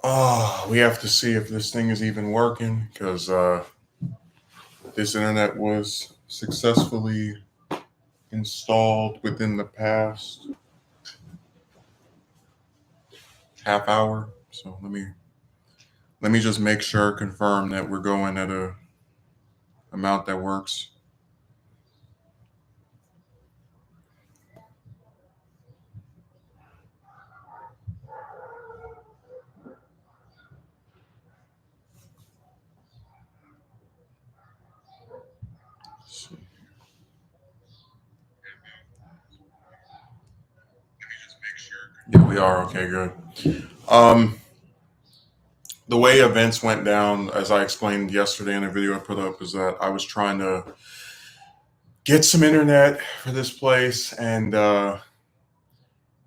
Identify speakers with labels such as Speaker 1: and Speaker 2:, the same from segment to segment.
Speaker 1: Oh, we have to see if this thing is even working because this internet was successfully installed within the past half hour. So let me just make sure, confirm that we're going at a amount that works. Let's see. Yeah, we are okay. Good. Um, the way events went down, as I explained yesterday in a video I put up, is that I was trying to get some internet for this place, and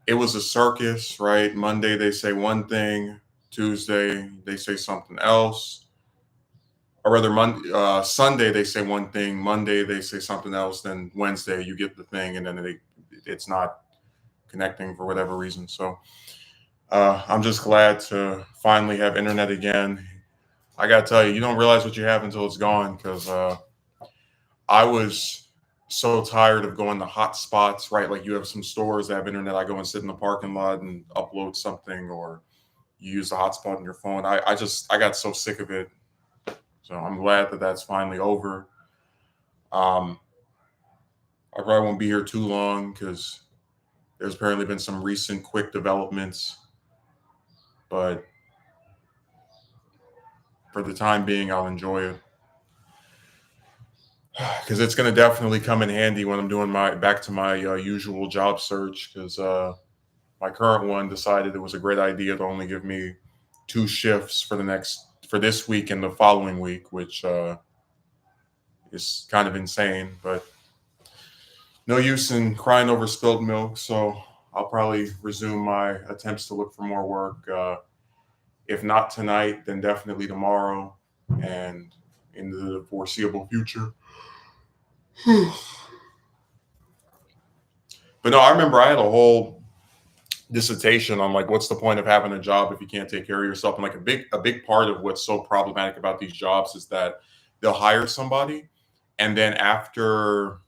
Speaker 1: it was a circus, right? Monday they say one thing, Tuesday they say something else, or rather, Sunday they say one thing, Monday they say something else, then Wednesday you get the thing, and then it's not connecting for whatever reason. So I'm just glad to finally have internet again. I gotta tell you, you don't realize what you have until it's gone because I was so tired of going to hot spots, right? Like you have some stores that have internet. I go and sit in the parking lot and upload something, or you use the hotspot on your phone. I got so sick of it. So I'm glad that that's finally over. Um, I probably won't be here too long because there's apparently been some recent quick developments. But for the time being, I'll enjoy it because it's going to definitely come in handy when I'm doing my back to my usual job search. Because my current one decided it was a great idea to only give me two shifts for this week and the following week, which is kind of insane. But no use in crying over spilled milk. So I'll probably resume my attempts to look for more work. If not tonight, then definitely tomorrow and in the foreseeable future. But no, I remember I had a whole dissertation on like what's the point of having a job if you can't take care of yourself, and like a big part of what's so problematic about these jobs is that they'll hire somebody, and then after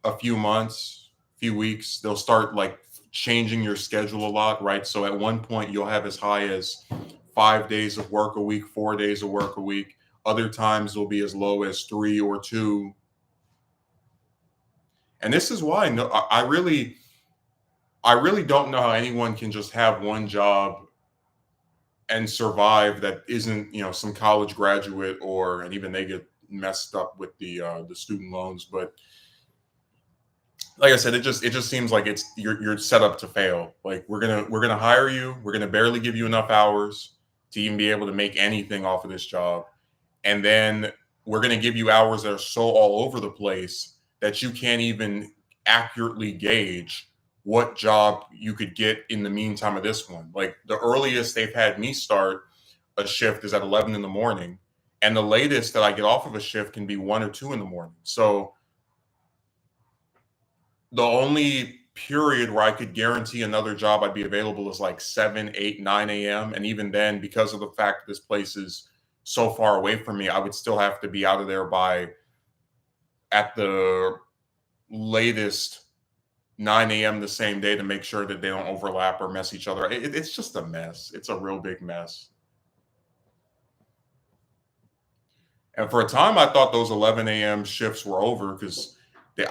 Speaker 1: a few months, few weeks, they'll start like changing your schedule a lot, right? So at one point you'll have as high as 5 days of work a week, 4 days of work a week. Other times will be as low as three or two. And this is why no, I really don't know how anyone can just have one job and survive that isn't, some college graduate, or and even they get messed up with the student loans. But like I said, it just seems like you're set up to fail. Like we're gonna hire you, we're gonna barely give you enough hours to even be able to make anything off of this job, and then we're gonna give you hours that are so all over the place that you can't even accurately gauge what job you could get in the meantime of this one. Like the earliest they've had me start a shift is at 11 in the morning, and the latest that I get off of a shift can be 1 or 2 in the morning. So the only period where I could guarantee another job I'd be available is like 7, 8, 9 a.m. And even then, because of the fact this place is so far away from me, I would still have to be out of there by at the latest 9 a.m. the same day to make sure that they don't overlap or mess each other. It's just a mess. It's a real big mess. And for a time, I thought those 11 a.m. shifts were over because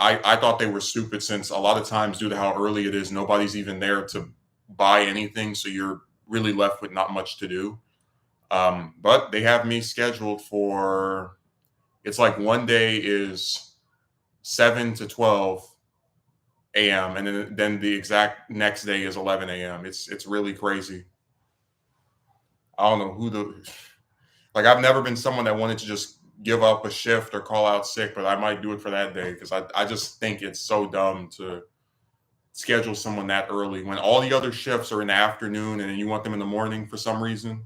Speaker 1: I thought they were stupid since a lot of times, due to how early it is, nobody's even there to buy anything. So you're really left with not much to do. But they have me scheduled for, it's like one day is 7 to 12 a.m. and then the exact next day is 11 a.m. It's really crazy. I don't know who the like. I've never been someone that wanted to just give up a shift or call out sick, but I might do it for that day because I just think it's so dumb to schedule someone that early when all the other shifts are in the afternoon and then you want them in the morning for some reason.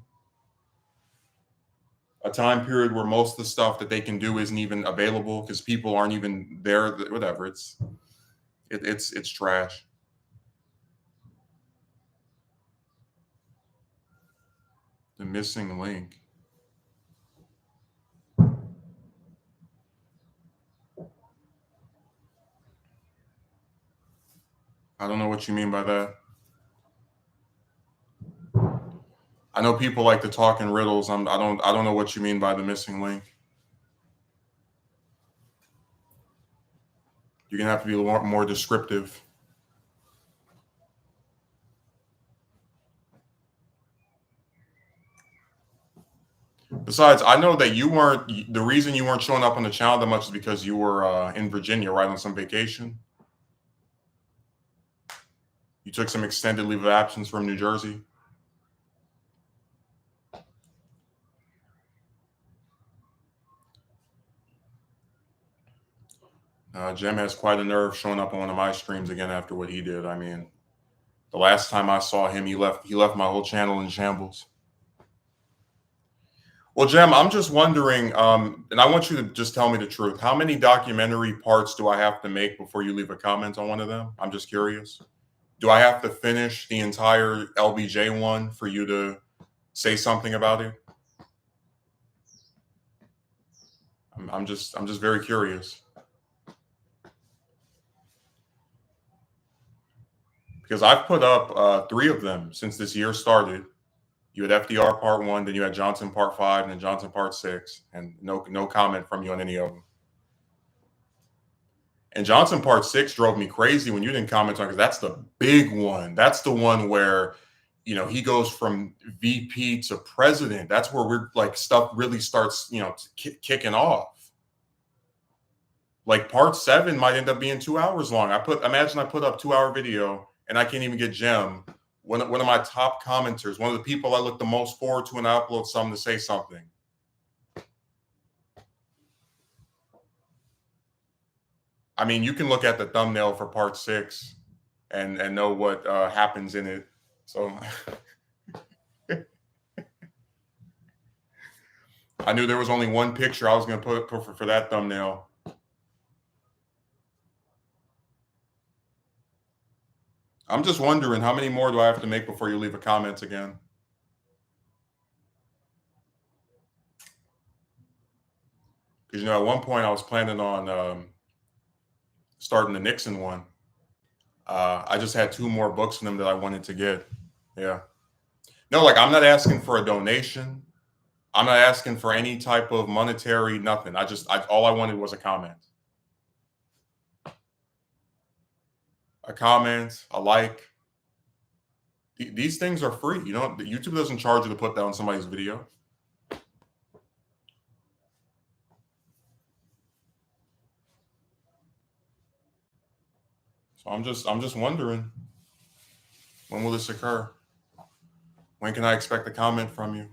Speaker 1: A time period where most of the stuff that they can do isn't even available because people aren't even there. Whatever. It's trash. The missing link. I don't know what you mean by that. I know people like to talk in riddles. I don't know what you mean by the missing link. You're gonna have to be a lot more descriptive. Besides, I know that you weren't. The reason you weren't showing up on the channel that much is because you were in Virginia, right, on some vacation. You took some extended leave of absence from New Jersey. Jem has quite a nerve showing up on one of my streams again after what he did. I mean, the last time I saw him, he left my whole channel in shambles. Well, Jem, I'm just wondering, and I want you to just tell me the truth. How many documentary parts do I have to make before you leave a comment on one of them? I'm just curious. Do I have to finish the entire LBJ one for you to say something about it? I'm just very curious. Because I've put up 3 of them since this year started. You had FDR part 1, then you had Johnson part 5, and then Johnson part 6, and no comment from you on any of them. And Johnson part 6 drove me crazy when you didn't comment on, because that's the big one. That's the one where, you know, he goes from VP to president. That's where we're like stuff really starts, you know, kicking off. Like part 7 might end up being 2 hours long. Imagine I put up 2-hour video and I can't even get Jem, one of my top commenters, one of the people I look the most forward to when I upload something, to say something. I mean, you can look at the thumbnail for part 6 and know what happens in it. So I knew there was only one picture I was going to put for that thumbnail. I'm just wondering, how many more do I have to make before you leave a comment again? Because, you know, at one point I was planning on starting the Nixon one. I just had 2 more books from them that I wanted to get. Yeah. No, like, I'm not asking for a donation. I'm not asking for any type of monetary nothing. All I wanted was a comment. A comment, a like. These things are free. You know, YouTube doesn't charge you to put down somebody's video. So I'm just wondering, when will this occur? When can I expect a comment from you?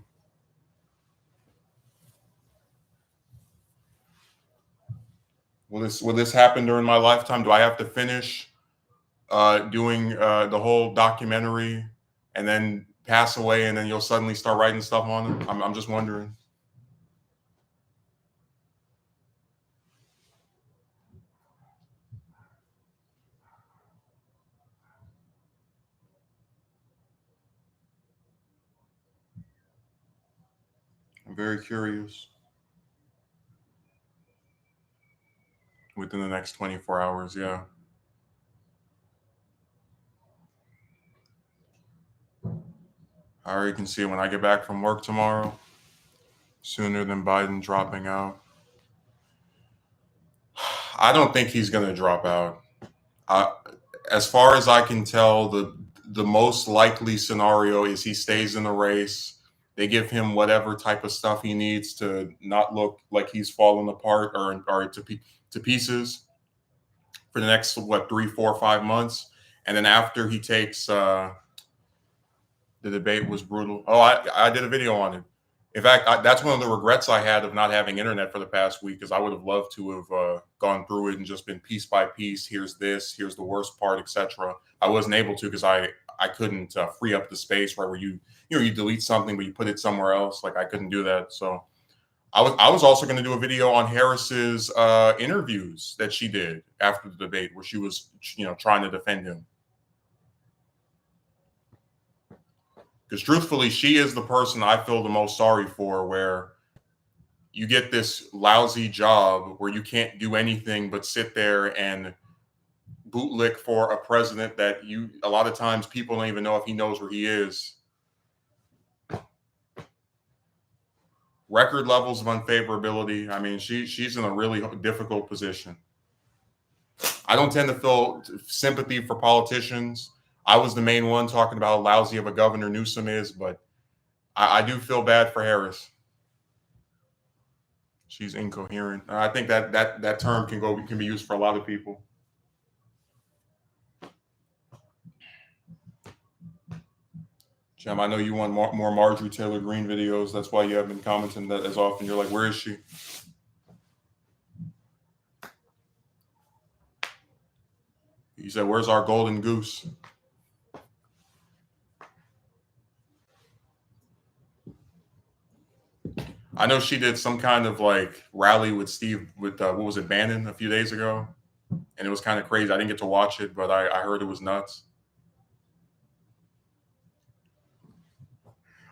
Speaker 1: Will this happen during my lifetime? Do I have to finish doing the whole documentary and then pass away, and then you'll suddenly start writing stuff on it? I'm just wondering. I'm very curious. Within the next 24 hours, yeah. I already can see it when I get back from work tomorrow. Sooner than Biden dropping out. I don't think he's going to drop out. As far as I can tell, the most likely scenario is he stays in the race. They give him whatever type of stuff he needs to not look like he's falling apart or to pieces for the next 3, 4, 5 months, and then after he takes the debate was brutal. Oh, I did a video on it. In fact, that's one of the regrets I had of not having internet for the past week, because I would have loved to have gone through it and just been piece by piece. Here's this, here's the worst part, etc. I wasn't able to because I couldn't free up the space, right, where you delete something but you put it somewhere else. Like, I couldn't do that. So I was also going to do a video on Harris's interviews that she did after the debate, where she was trying to defend him. Because truthfully, she is the person I feel the most sorry for, where you get this lousy job where you can't do anything but sit there and bootlick for a president that you a lot of times people don't even know if he knows where he is. Record levels of unfavorability. I mean, she's in a really difficult position. I don't tend to feel sympathy for politicians. I was the main one talking about how lousy of a governor Newsom is, but I do feel bad for Harris. She's incoherent. I think that term can be used for a lot of people. Jim, I know you want more Marjorie Taylor Greene videos. That's why you haven't been commenting that as often. You're like, where is she? You said, where's our golden goose? I know she did some kind of like rally with what was it, Bannon a few days ago? And it was kind of crazy. I didn't get to watch it, but I heard it was nuts.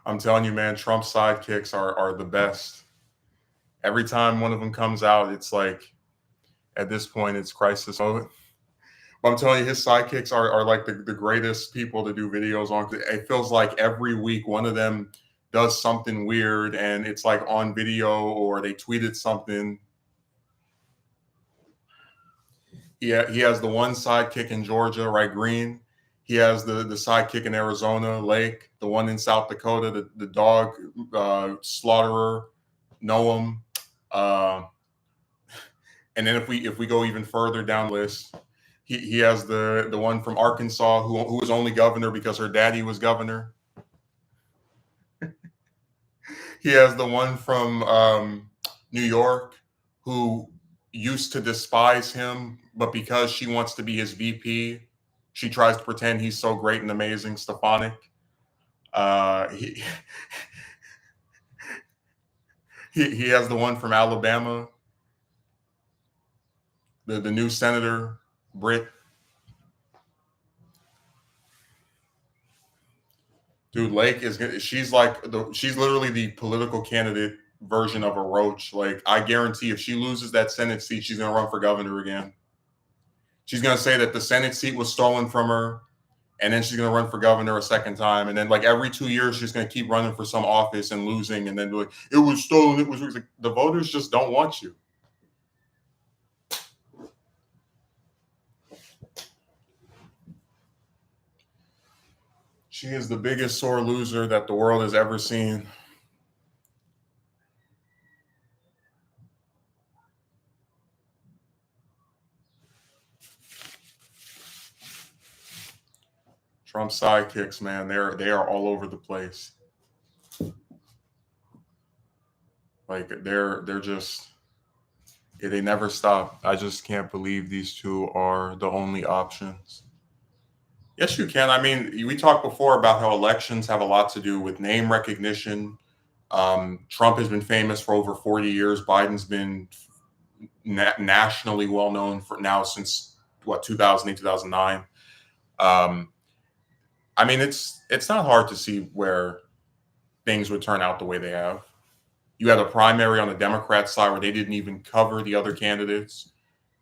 Speaker 1: I'm telling you, man, Trump's sidekicks are the best. Every time one of them comes out, it's like, at this point, it's crisis mode. But I'm telling you, his sidekicks are like the greatest people to do videos on. It feels like every week one of them does something weird and it's like on video or they tweeted something. Yeah, he has the one sidekick in Georgia, right? Green. He has the sidekick in Arizona, Lake. The one in South Dakota, the dog slaughterer, Noam. Uh, and then if we go even further down the list, he has the one from Arkansas who was only governor because her daddy was governor. He has the one from New York who used to despise him, but because she wants to be his VP, she tries to pretend he's so great and amazing. Stefanik. He, he has the one from Alabama, the new senator, Britt. Dude, Lake she's literally the political candidate version of a roach. Like, I guarantee if she loses that Senate seat, she's gonna run for governor again. She's gonna say that the Senate seat was stolen from her, and then she's gonna run for governor a second time, and then like every 2 years she's gonna keep running for some office and losing, and then be like, it was stolen. It was like, the voters just don't want you. She is the biggest sore loser that the world has ever seen. Trump sidekicks, man, they are all over the place. Like they're just they never stop. I just can't believe these two are the only options. Yes, you can. I mean, we talked before about how elections have a lot to do with name recognition. Trump has been famous for over 40 years. Biden's been nationally well known for now since 2008, 2009. I mean, it's not hard to see where things would turn out the way they have. You had a primary on the Democrat side where they didn't even cover the other candidates.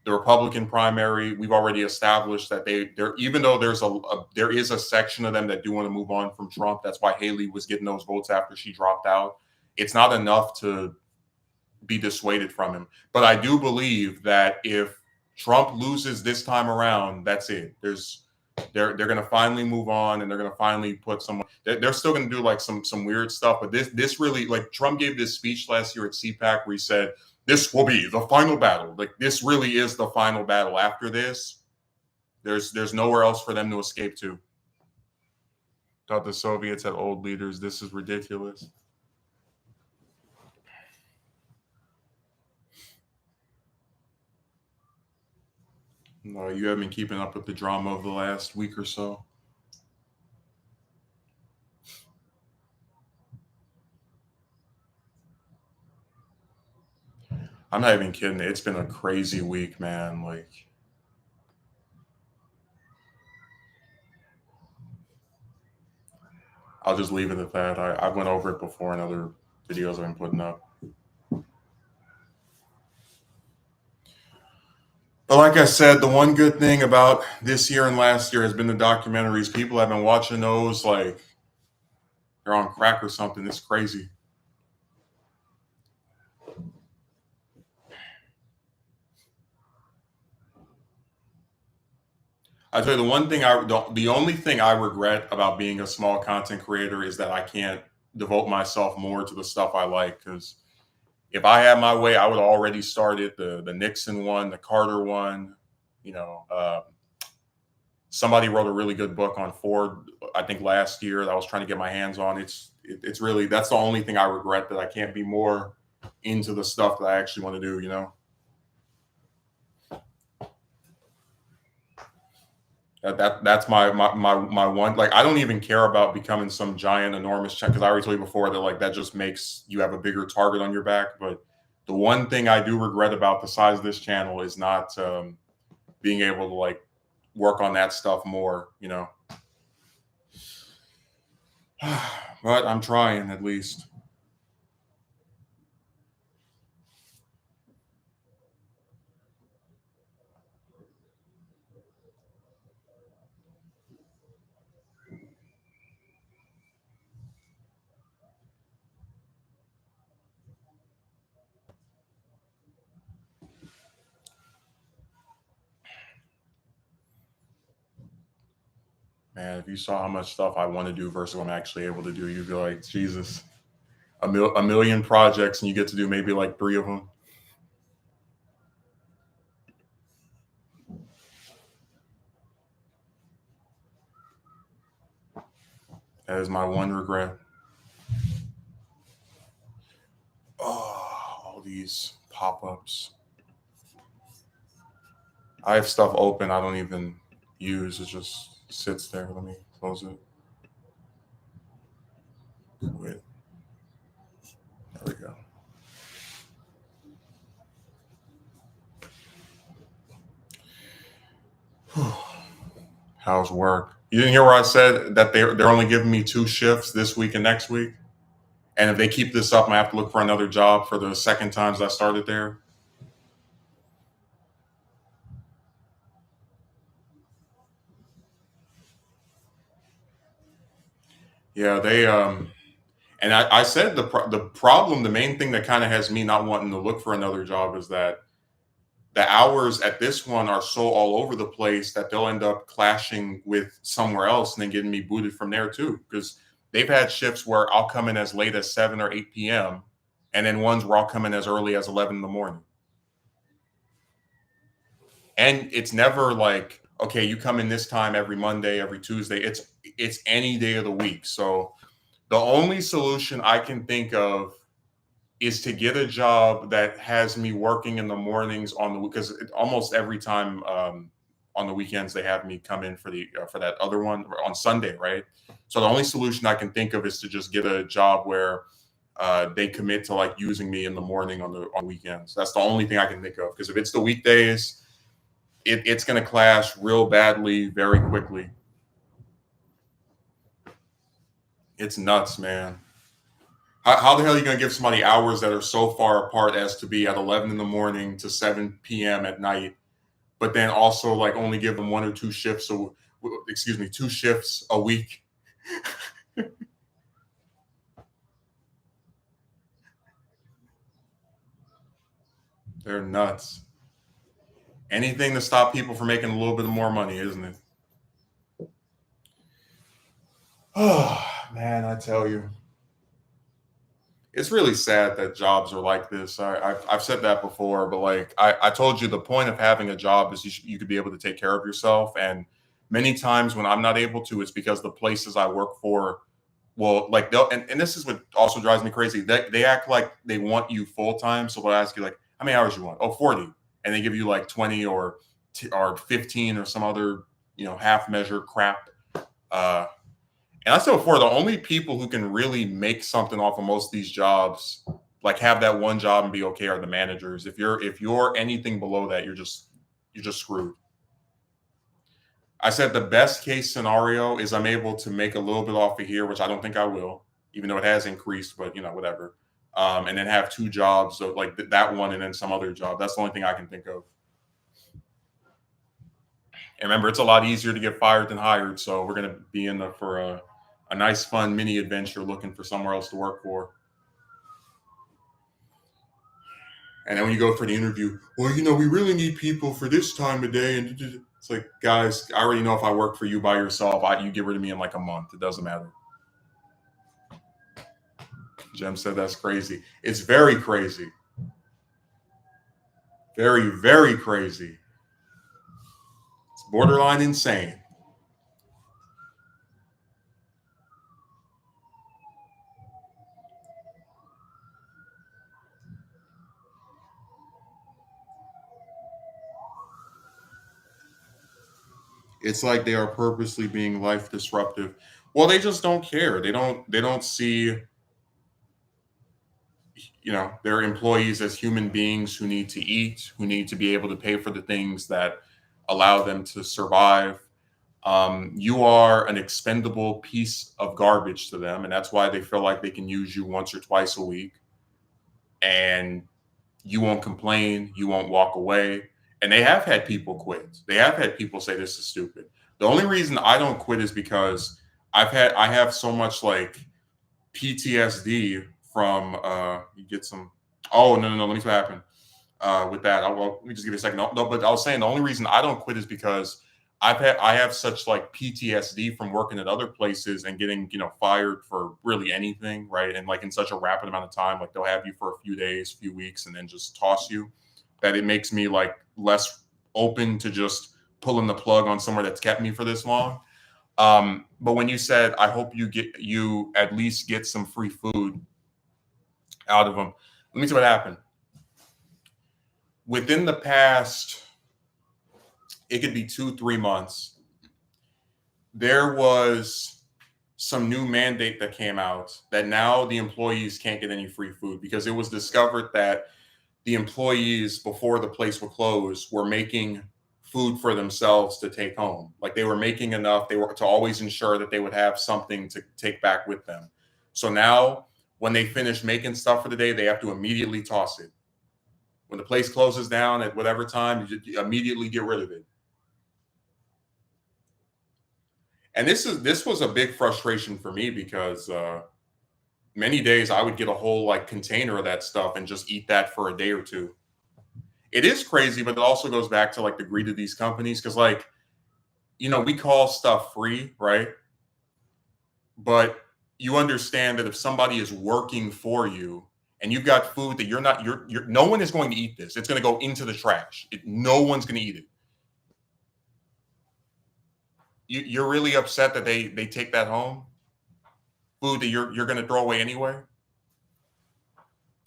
Speaker 1: The Republican primary, we've already established that they're even though there is a section of them that do want to move on from Trump. That's why Haley was getting those votes after she dropped out. It's not enough to be dissuaded from him. But I do believe that if Trump loses this time around, that's it. They're going to finally move on, and they're going to finally put someone. They're still going to do like some weird stuff, but this really, like, Trump gave this speech last year at CPAC where he said this will be the final battle. Like, this really is the final battle. After this, there's nowhere else for them to escape to. Thought the Soviets had old leaders. This is ridiculous. No, you haven't been keeping up with the drama of the last week or so. I'm not even kidding. It's been a crazy week, man. Like, I'll just leave it at that. I went over it before in other videos I've been putting up. But like I said, the one good thing about this year and last year has been the documentaries. People have been watching those like they're on crack or something. It's crazy. I tell you, the only thing I regret about being a small content creator is that I can't devote myself more to the stuff I like. Because if I had my way, I would have already started the Nixon one, the Carter one. You know, somebody wrote a really good book on Ford, I think last year, that I was trying to get my hands on. It's really, that's the only thing I regret, that I can't be more into the stuff that I actually want to do. You know. That's my one. Like, I don't even care about becoming some giant enormous check, because I already told you before that like that just makes you have a bigger target on your back. But the one thing I do regret about the size of this channel is not being able to like work on that stuff more. You know. But I'm trying at least. Man, if you saw how much stuff I want to do versus what I'm actually able to do, you'd be like, Jesus, a million projects, and you get to do maybe like 3 of them. That is my one regret. Oh, all these pop-ups. I have stuff open I don't even use. It just sits there. Let me close it. Quit. There we go. How's work? You didn't hear where I said that they're only giving me 2 shifts this week and next week? And if they keep this up, I have to look for another job for the second times I started there. Yeah, they and I said the problem, the main thing that kind of has me not wanting to look for another job is that the hours at this one are so all over the place that they'll end up clashing with somewhere else and then getting me booted from there too. Because they've had shifts where I'll come in as late as 7 or 8 p.m. and then ones where I'll come in as early as 11 in the morning. And it's never like, okay, you come in this time every Monday, every Tuesday. It's any day of the week. So the only solution I can think of is to get a job that has me working in the mornings on the, because almost every time on the weekends they have me come in for that other one on Sunday, right? So the only solution I can think of is to just get a job where they commit to like using me in the morning on weekends. That's the only thing I can think of, because if it's the weekdays, it's going to clash real badly very quickly. It's nuts, man. How the hell are you going to give somebody hours that are so far apart as to be at 11 in the morning to 7 p.m. at night, but then also like only give them 1 or 2 shifts, so excuse me, 2 shifts a week? They're nuts. Anything to stop people from making a little bit more money, isn't it? Oh, man, I tell you. It's really sad that jobs are like this. I've said that before, but like I told you, the point of having a job is you could be able to take care of yourself. And many times when I'm not able to, it's because the places I work for, well, like and this is what also drives me crazy. They act like they want you full time. So they'll ask you like, how many hours you want? Oh, 40. And they give you like 20 or 15 or some other, half measure crap. Uh, and I said before, the only people who can really make something off of most of these jobs, like have that one job and be okay, are the managers. If you're anything below that, you're just screwed. I said the best case scenario is I'm able to make a little bit off of here, which I don't think I will, even though it has increased, but whatever. And then have two jobs, so like that one and then some other job. That's the only thing I can think of. And remember, it's a lot easier to get fired than hired, so we're gonna be in for a nice, fun mini adventure looking for somewhere else to work for. And then when you go for the interview, well, we really need people for this time of day, and it's like, guys, I already know if I work for you by yourself, you get rid of me in like a month. It doesn't matter. Jem said that's crazy. It's very crazy. Very, very crazy. It's borderline insane. It's like they are purposely being life disruptive. Well, they just don't care. They don't see their employees as human beings who need to eat, who need to be able to pay for the things that allow them to survive. You are an expendable piece of garbage to them, and that's why they feel like they can use you once or twice a week, and you won't complain, you won't walk away. And they have had people quit. They have had people say this is stupid. The only reason I don't quit is because I have so much like PTSD from you get some. Oh, no, let me see what happened with that. Let me just give you a second. No, but I was saying the only reason I don't quit is because I have such like PTSD from working at other places and getting fired for really anything, right? And like in such a rapid amount of time, like they'll have you for a few days, few weeks, and then just toss you. That it makes me like less open to just pulling the plug on somewhere that's kept me for this long. But when you said, I hope you at least get some free food out of them. Let me see what happened. Within the past, it could be 2, 3 months, there was some new mandate that came out that now the employees can't get any free food because it was discovered that the employees before the place would close were making food for themselves to take home. Like they were making enough, they were to always ensure that they would have something to take back with them. So now when they finish making stuff for the day, they have to immediately toss it. When the place closes down at whatever time, you immediately get rid of it. And this was a big frustration for me because many days I would get a whole like container of that stuff and just eat that for a day or two. It is crazy, but it also goes back to like the greed of these companies because like we call stuff free, right? But you understand that if somebody is working for you and you've got food that you're no one is going to eat this. It's going to go into the trash. No one's going to eat it. You're really upset that they take that home, food that you're going to throw away anyway.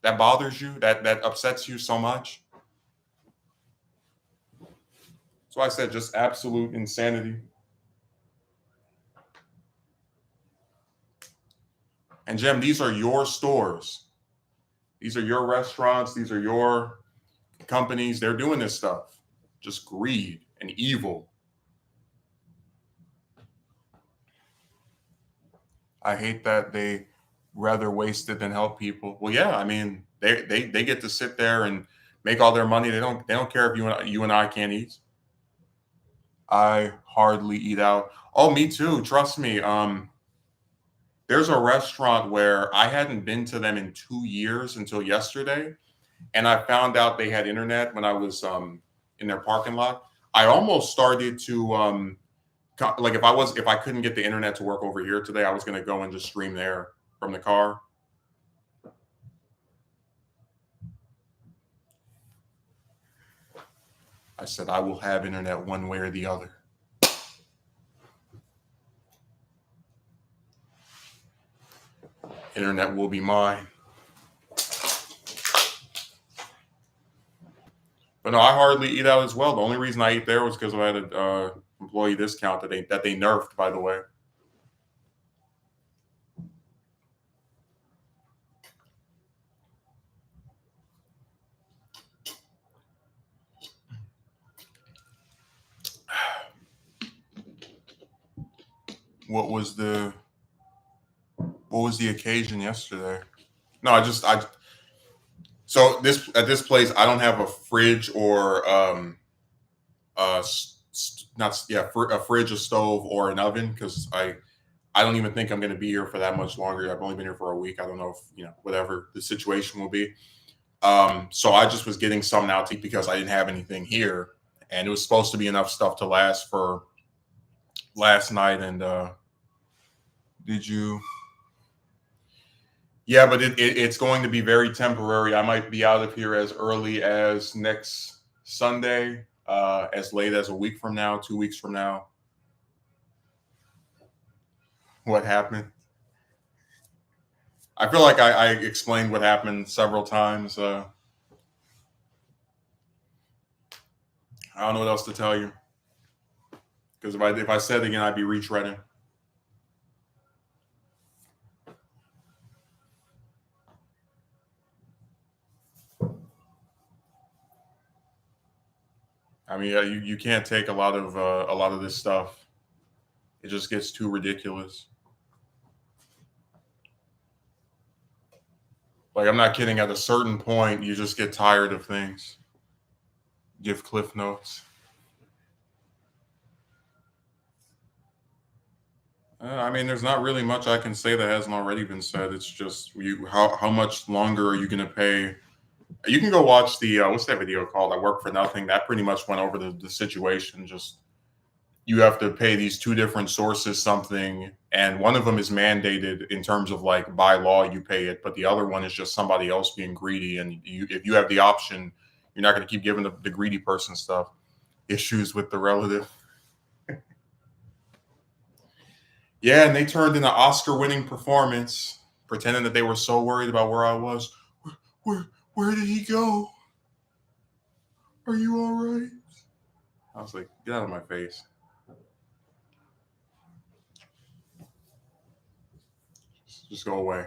Speaker 1: That bothers you. That upsets you so much. So I said, just absolute insanity. And Jim, these are your stores. These are your restaurants. These are your companies. They're doing this stuff. Just greed and evil. I hate that they rather waste it than help people. Well, yeah, I mean, they get to sit there and make all their money. They don't care if you and I can't eat. I hardly eat out. Oh, me too. Trust me. There's a restaurant where I hadn't been to them in 2 years until yesterday, and I found out they had internet when I was in their parking lot. I almost started to like if I couldn't get the internet to work over here today, I was going to go and just stream there from the car. I said I will have internet one way or the other. Internet will be mine. But no, I hardly eat out as well. The only reason I eat there was because I had an employee discount that they nerfed, by the way. What was the what was the occasion yesterday? No, I so this at this place I don't have a fridge or not a fridge, a stove, or an oven because I don't even think I'm going to be here for that much longer. I've only been here for a week. I don't know if whatever the situation will be. So I just was getting something out to eat because I didn't have anything here, and it was supposed to be enough stuff to last for last night. And did you? Yeah, but it's going to be very temporary. I might be out of here as early as next Sunday, as late as a week from now, 2 weeks from now. What happened? I feel like I explained what happened several times. I don't know what else to tell you because if I said it again, I'd be retreading. I mean, you can't take a lot of this stuff. It just gets too ridiculous. Like I'm not kidding. At a certain point, you just get tired of things. Give cliff notes. I mean, there's not really much I can say that hasn't already been said. It's just how much longer are you going to pay? You can go watch the what's that video called? I Work for Nothing. That pretty much went over the situation. Just you have to pay these two different sources something, and one of them is mandated in terms of like by law you pay it, but the other one is just somebody else being greedy. And if you have the option, you're not going to keep giving the greedy person stuff. Issues with the relative. Yeah, and they turned in an Oscar-winning performance, pretending that they were so worried about where I was. Where did he go? Are you all right? I was like, get out of my face. Just go away.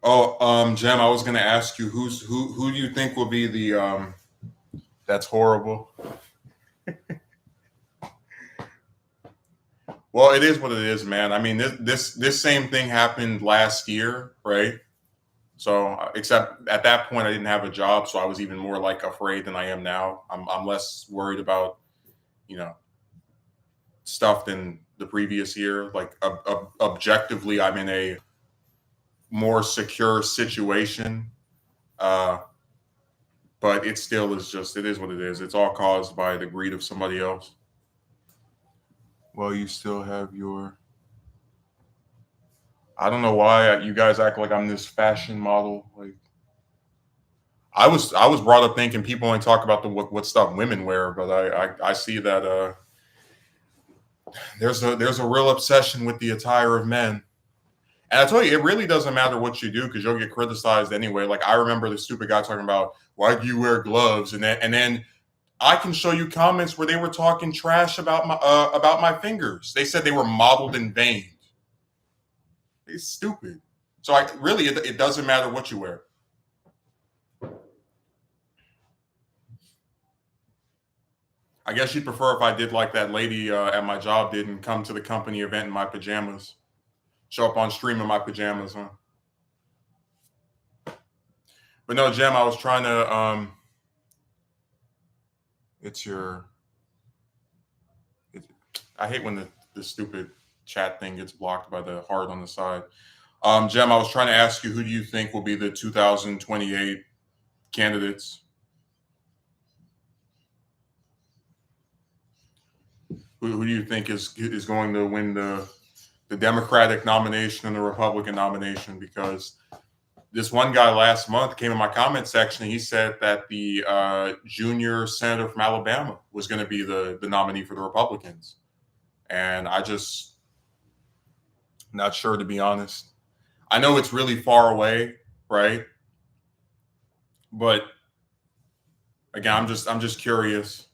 Speaker 1: Oh, Jem, I was gonna ask you who do you think will be the that's horrible. Well, it is what it is, man. I mean, this same thing happened last year, right? So, except at that point, I didn't have a job, so I was even more like afraid than I am now. I'm less worried about, you know, stuff than the previous year. Like objectively, I'm in a more secure situation, uh, but it still is just it is what it is. It's all caused by the greed of somebody else. Well, you still have your. I don't know why you guys act like I'm this fashion model. Like I was brought up thinking people only talk about the what stuff women wear, but I see that there's a real obsession with the attire of men. And I tell you, it really doesn't matter what you do because you'll get criticized anyway. Like I remember the stupid guy talking about why do you wear gloves, and then I can show you comments where they were talking trash about my fingers. They said they were modeled in vain. It's stupid. So I really it doesn't matter what you wear. I guess you'd prefer if I did like that lady at my job did and come to the company event in my pajamas, show up on stream in my pajamas, huh? But no, Jem, I was trying to. It's your. It, I hate when the stupid chat thing gets blocked by the heart on the side. Jem, I was trying to ask you who do you think will be the 2028 candidates? Who do you think is going to win the Democratic nomination and the Republican nomination? Because this one guy last month came in my comment section and he said that the junior senator from Alabama was going to be the nominee for the Republicans. And I just not sure, to be honest. I know it's really far away, right? But again, I'm just curious.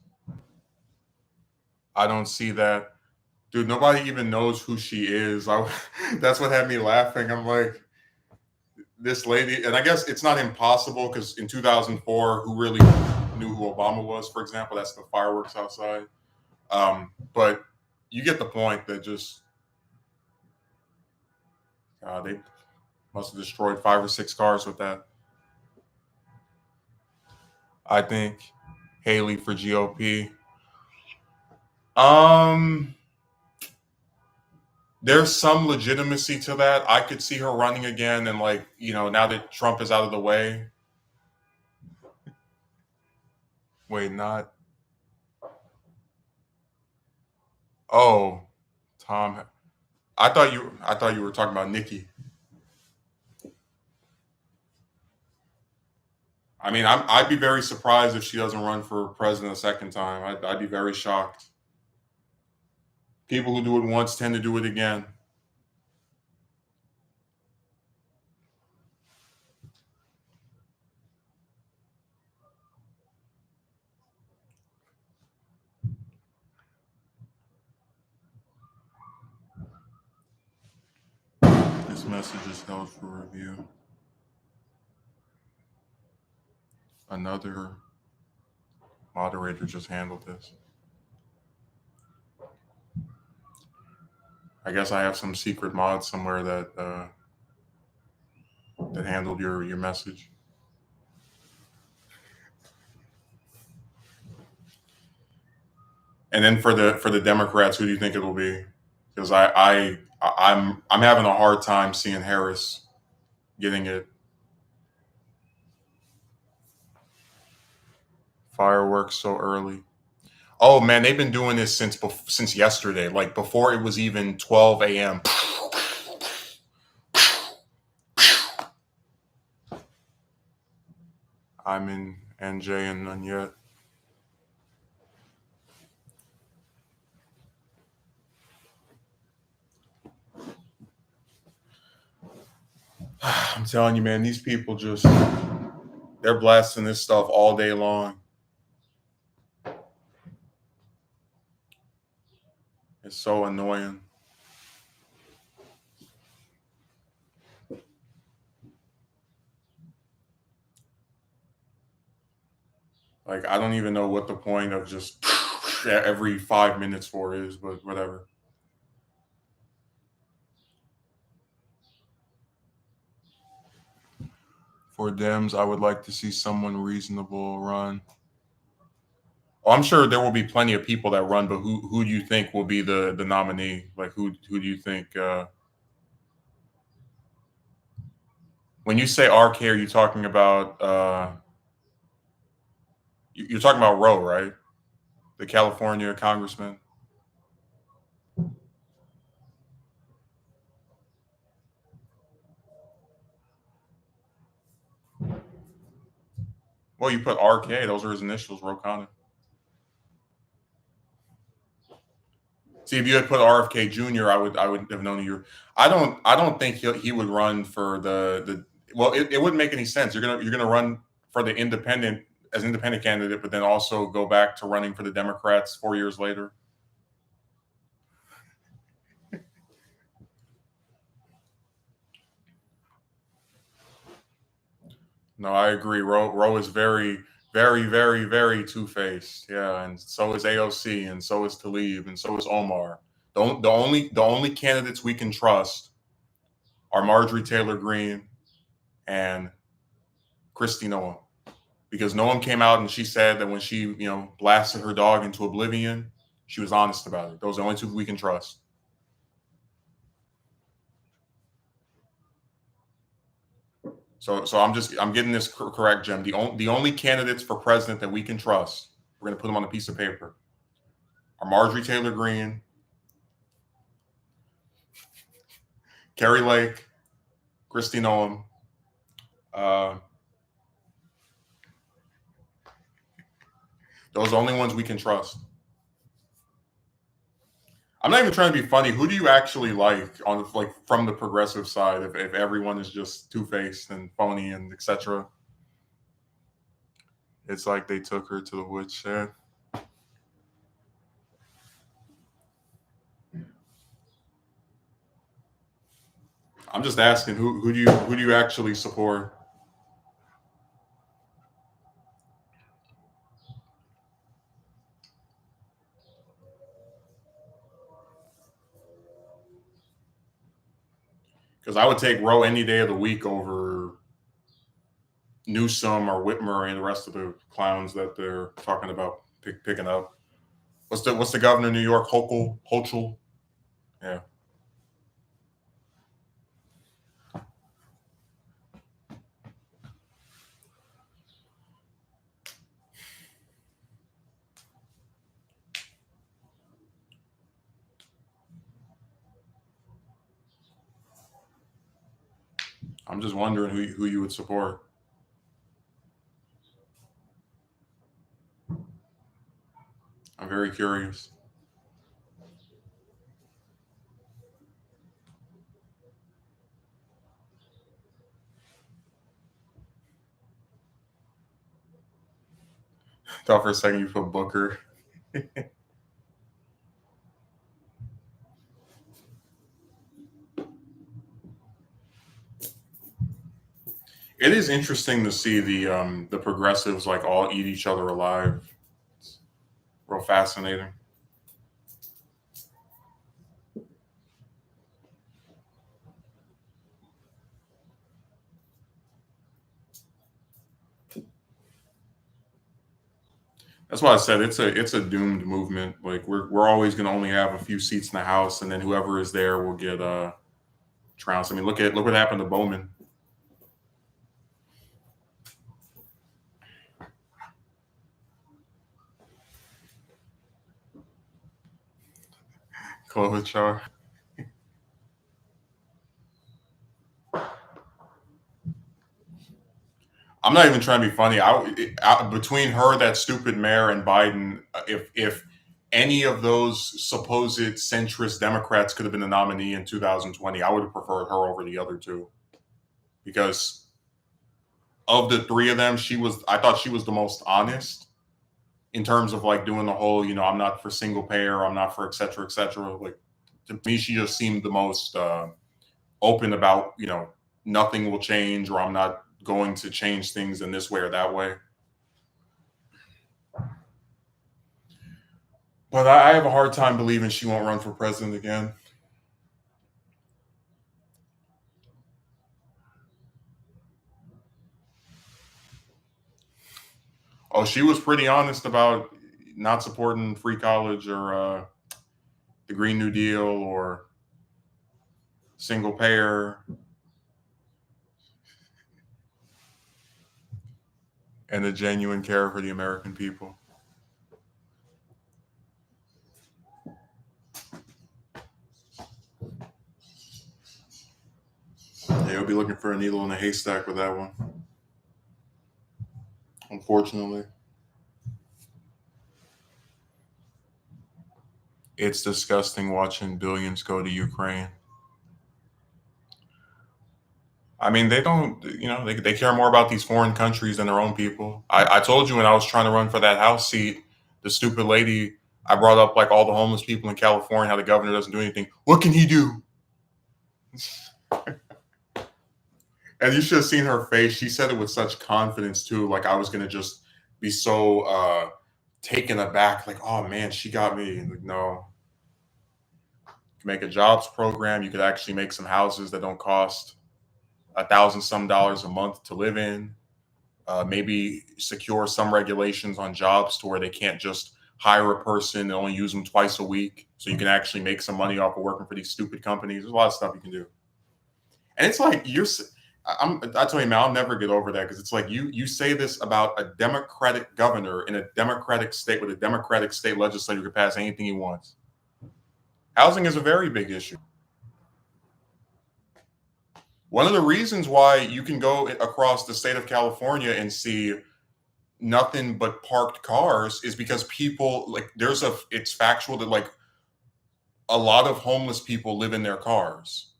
Speaker 1: I don't see that. Dude, nobody even knows who she is. That's what had me laughing. I'm like, this lady, and I guess it's not impossible because in 2004, who really knew who Obama was, for example? That's the fireworks outside. But you get the point. That just they must have destroyed 5 or 6 cars with that. I think Haley for GOP. Um, there's some legitimacy to that. I could see her running again, and like now that Trump is out of the way. Wait, not. Oh, Tom. I thought you were talking about Nikki. I mean, I'd be very surprised if she doesn't run for president a second time. I'd be very shocked. People who do it once tend to do it again. This message is held for review. Another moderator just handled this. I guess I have some secret mod somewhere that handled your message. And then for the Democrats, who do you think it'll be? Because I'm having a hard time seeing Harris getting it. Fireworks so early. Oh man, they've been doing this since yesterday, like before it was even 12 a.m. I'm in NJ and none yet. I'm telling you, man, these people they're blasting this stuff all day long. It's so annoying. Like, I don't even know what the point of just every 5 minutes for is, but whatever. For Dems, I would like to see someone reasonable run. Oh, I'm sure there will be plenty of people that run, but who do you think will be the nominee? Like, who do you think? When you say RK, are you talking about? You're talking about Roe, right? The California congressman. Well, you put RK; those are his initials, Rokana. See, if you had put RFK Jr., I would have known you. I don't think he would run for the. Well, it wouldn't make any sense. You're gonna run for the independent as independent candidate, but then also go back to running for the Democrats 4 years later. No, I agree. Roe is very, very, very, very two-faced. Yeah, and so is AOC, and so is Tlaib, and so is Omar. The only candidates we can trust are Marjorie Taylor Greene and Kristi Noem, because Noem came out and she said that when she blasted her dog into oblivion, she was honest about it. Those are the only two we can trust. So I'm getting this correct, Jim. The only candidates for president that we can trust, we're going to put them on a piece of paper, are Marjorie Taylor Greene, Carrie Lake, Kristi Noem. Those are the only ones we can trust. I'm not even trying to be funny. Who do you actually like from the progressive side? If everyone is just two faced and phony and etc. It's like they took her to the woodshed. I'm just asking who do you actually support? Because I would take Roe any day of the week over Newsom or Whitmer and the rest of the clowns that they're talking about picking up. What's the governor of New York? Hochul? Yeah. I'm just wondering who you would support. I'm very curious. Thought for a second you put Booker. It is interesting to see the progressives like all eat each other alive. It's real fascinating. That's why I said it's a doomed movement. Like we're always going to only have a few seats in the House, and then whoever is there will get trounced. I mean, look what happened to Bowman. Klobuchar. I'm not even trying to be funny. Between her, that stupid mayor, and Biden, if any of those supposed centrist Democrats could have been the nominee in 2020, I would have preferred her over the other two because of the three of them, I thought she was the most honest in terms of like doing the whole, I'm not for single payer, I'm not for et cetera, et cetera. Like to me, she just seemed the most open about, nothing will change or I'm not going to change things in this way or that way. But I have a hard time believing she won't run for president again. Oh, she was pretty honest about not supporting free college or the Green New Deal or single payer and a genuine care for the American people. Yeah, you'll be looking for a needle in a haystack with that one, unfortunately. It's disgusting watching billions go to Ukraine. I mean, they don't, they care more about these foreign countries than their own people. I told you when I was trying to run for that House seat, the stupid lady, I brought up like all the homeless people in California, how the governor doesn't do anything. What can he do? And you should have seen her face. She said it with such confidence too. Like I was gonna just be so taken aback. Like, oh man, she got me. Like, no, you can make a jobs program. You could actually make some houses that don't cost $1,000 a month to live in. Maybe secure some regulations on jobs to where they can't just hire a person and only use them twice a week. So you can actually make some money off of working for these stupid companies. There's a lot of stuff you can do. And it's like I tell you, man, I'll never get over that because it's like you say this about a Democratic governor in a Democratic state with a Democratic state legislature who can pass anything he wants. Housing is a very big issue. One of the reasons why you can go across the state of California and see nothing but parked cars is because people like it's factual that like a lot of homeless people live in their cars.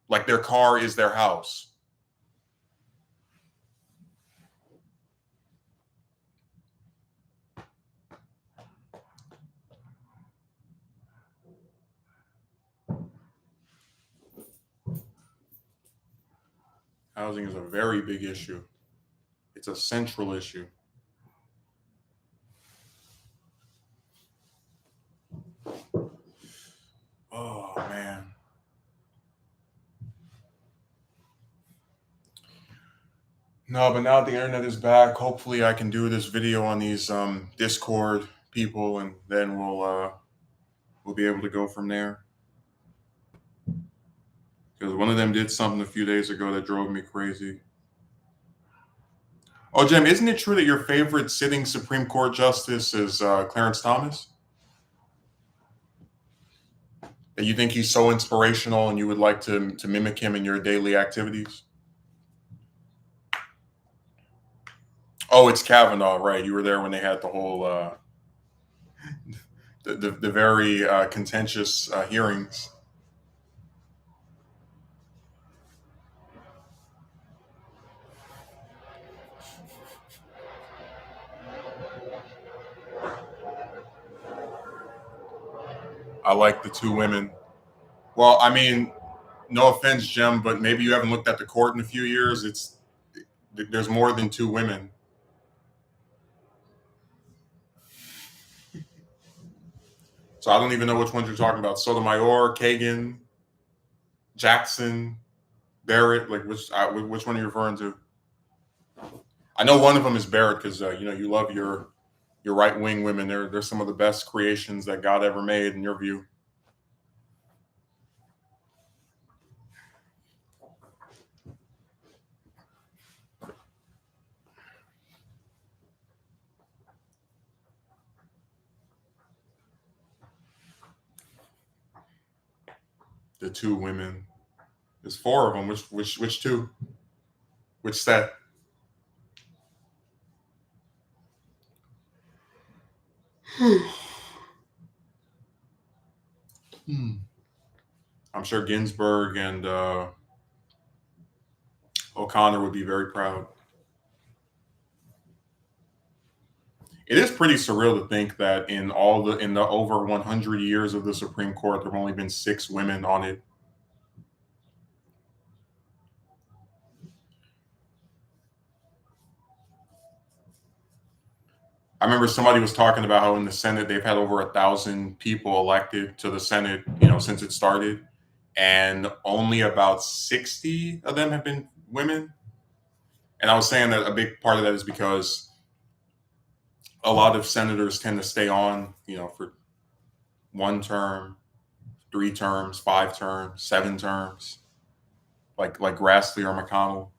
Speaker 1: Like their car is their house. Housing is a very big issue. It's a central issue. Oh man. No, but now the internet is back. Hopefully, I can do this video on these Discord people, and then we'll be able to go from there. Because one of them did something a few days ago that drove me crazy. Oh, Jim, isn't it true that your favorite sitting Supreme Court justice is Clarence Thomas? That you think he's so inspirational and you would like to mimic him in your daily activities? Oh, it's Kavanaugh, right? You were there when they had the whole the very contentious hearings. I like the two women. Well, I mean, no offense, Jim, but maybe you haven't looked at the court in a few years. There's more than two women. So I don't even know which ones you're talking about. Sotomayor, Kagan, Jackson, Barrett. Like which one are you referring to? I know one of them is Barrett because you love your right wing women. They're some of the best creations that God ever made in your view. The two women. There's four of them. Which two? Which set? I'm sure Ginsburg and O'Connor would be very proud. It is pretty surreal to think that in the over 100 years of the Supreme Court, there have only been 6 women on it. I remember somebody was talking about how in the Senate they've had over 1,000 people elected to the Senate, since it started, and only about 60 of them have been women. And I was saying that a big part of that is because a lot of senators tend to stay on, for 1 term, 3 terms, 5 terms, 7 terms, like Grassley or McConnell.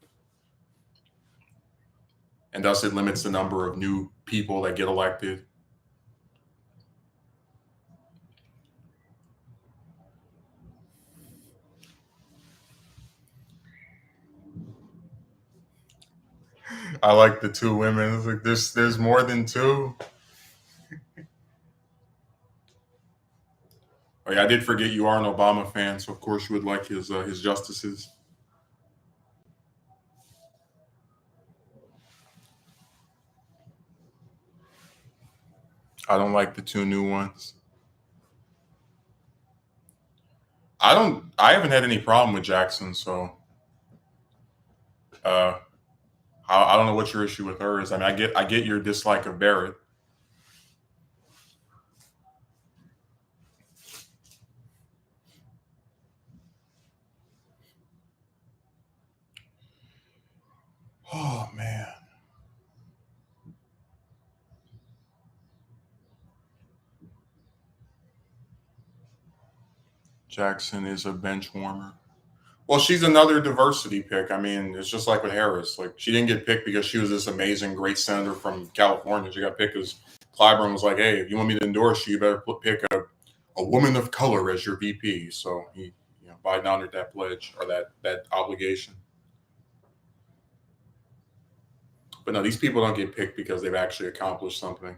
Speaker 1: And thus it limits the number of new people that get elected. I like the two women. It's like there's more than 2. Oh yeah, I did forget you are an Obama fan, so of course you would like his justices. I don't like the 2 new ones. I haven't had any problem with Jackson, so uh, I don't know what your issue with her is. I mean, I get your dislike of Barrett. Oh man, Jackson is a bench warmer. Well, she's another diversity pick. I mean, it's just like with Harris. Like she didn't get picked because she was this amazing, great senator from California. She got picked because Clyburn was like, "Hey, if you want me to endorse you, you better pick a woman of color as your VP." So he, Biden honored that pledge or that obligation. But no, these people don't get picked because they've actually accomplished something.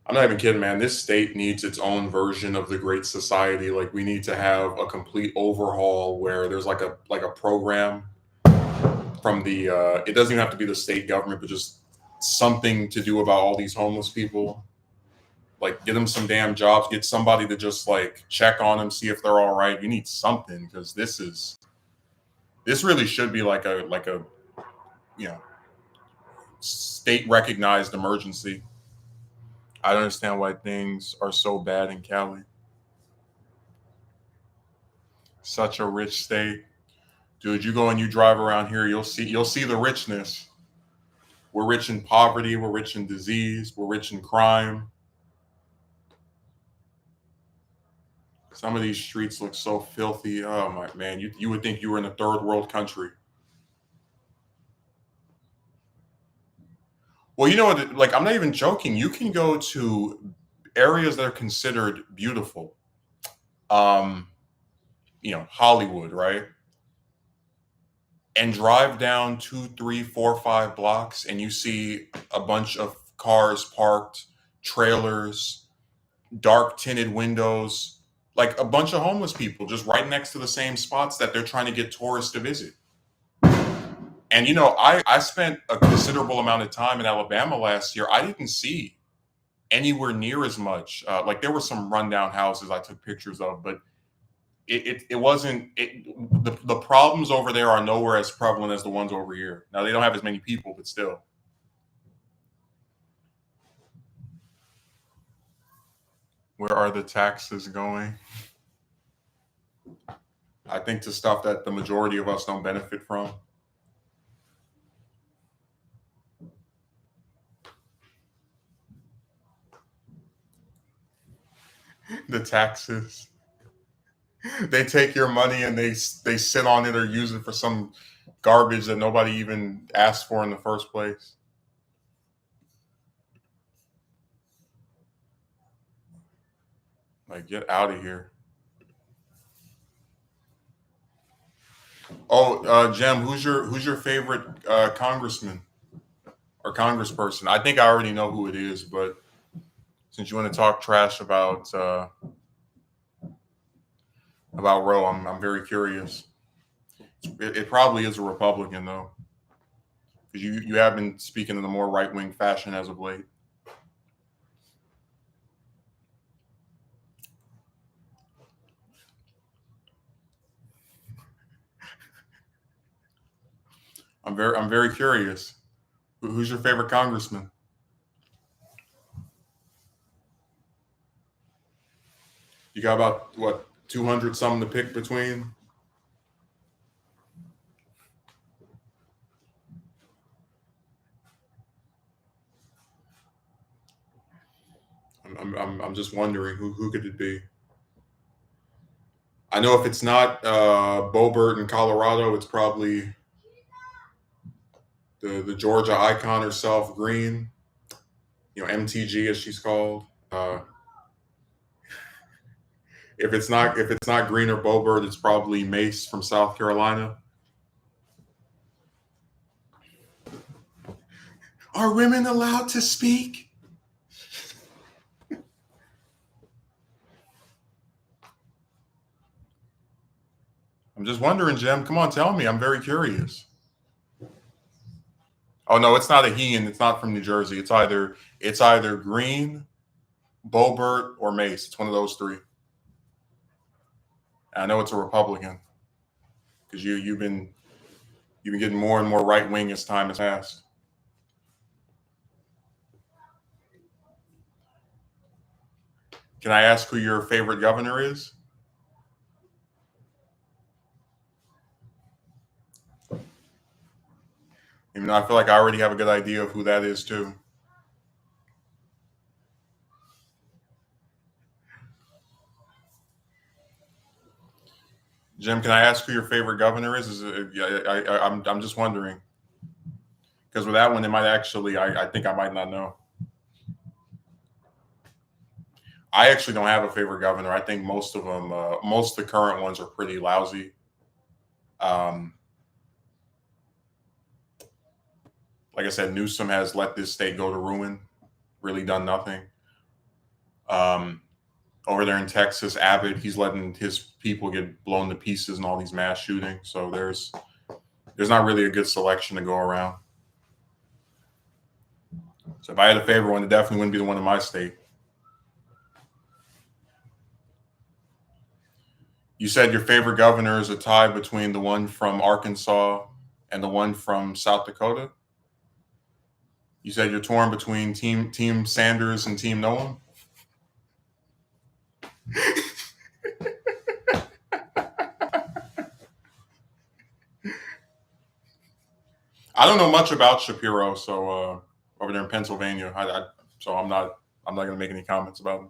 Speaker 1: I'm not even kidding, man. This state needs its own version of the Great Society. Like we need to have a complete overhaul where there's like a program from the. It doesn't even have to be the state government, but just something to do about all these homeless people. Like get them some damn jobs. Get somebody to just like check on them, see if they're all right. You need something because this really should be like a state recognized emergency. I don't understand why things are so bad in Cali. Such a rich state. Dude, you go and you drive around here, you'll see the richness. We're rich in poverty, we're rich in disease, we're rich in crime. Some of these streets look so filthy. Oh my man, you would think you were in a third world country. Well, you know what? Like, I'm not even joking. You can go to areas that are considered beautiful. Um, Hollywood, right? And drive down 2, 3, 4, 5 blocks, and you see a bunch of cars parked, trailers, dark tinted windows, like a bunch of homeless people just right next to the same spots that they're trying to get tourists to visit. And I spent a considerable amount of time in Alabama last year. I didn't see anywhere near as much. Like there were some rundown houses I took pictures of, but it wasn't. The problems over there are nowhere as prevalent as the ones over here. Now they don't have as many people, but still. Where are the taxes going? I think to stuff that the majority of us don't benefit from. The taxes. They take your money and they sit on it or use it for some garbage that nobody even asked for in the first place. Like, get out of here. Oh, Jem, who's your favorite congressman or congressperson? I think I already know who it is, but since you want to talk trash about Roe, I'm very curious. It probably is a Republican though, because you have been speaking in a more right wing fashion as of late. I'm very curious. Who's your favorite congressman? You got about what 200 something to pick between. I'm just wondering who could it be. I know if it's not Bobert in Colorado, it's probably the Georgia icon herself, Green. MTG as she's called. If it's not Green or Bobert, it's probably Mace from South Carolina. Are women allowed to speak? I'm just wondering, Jim. Come on, tell me. I'm very curious. Oh no, it's not a he, and it's not from New Jersey. It's either Green, Bobert, or Mace. It's one of those three. And I know it's a Republican because you've been getting more and more right wing as time has passed. Can I ask who your favorite governor is? Even though I feel like I already have a good idea of who that is too. Jim, can I ask who your favorite governor is? I'm just wondering because with that one, it might actually. I think I might not know. I actually don't have a favorite governor. I think most of them, most of the current ones are pretty lousy. Um, like I said, Newsom has let this state go to ruin, really done nothing. Um, Over there in Texas, Abbott, he's letting his people get blown to pieces in all these mass shootings. So there's not really a good selection to go around. So if I had a favorite one, it definitely wouldn't be the one in my state. You said your favorite governor is a tie between the one from Arkansas and the one from South Dakota. You said you're torn between Team Sanders and Team Nolan. I don't know much about Shapiro, so over there in Pennsylvania, so I'm not going to make any comments about him.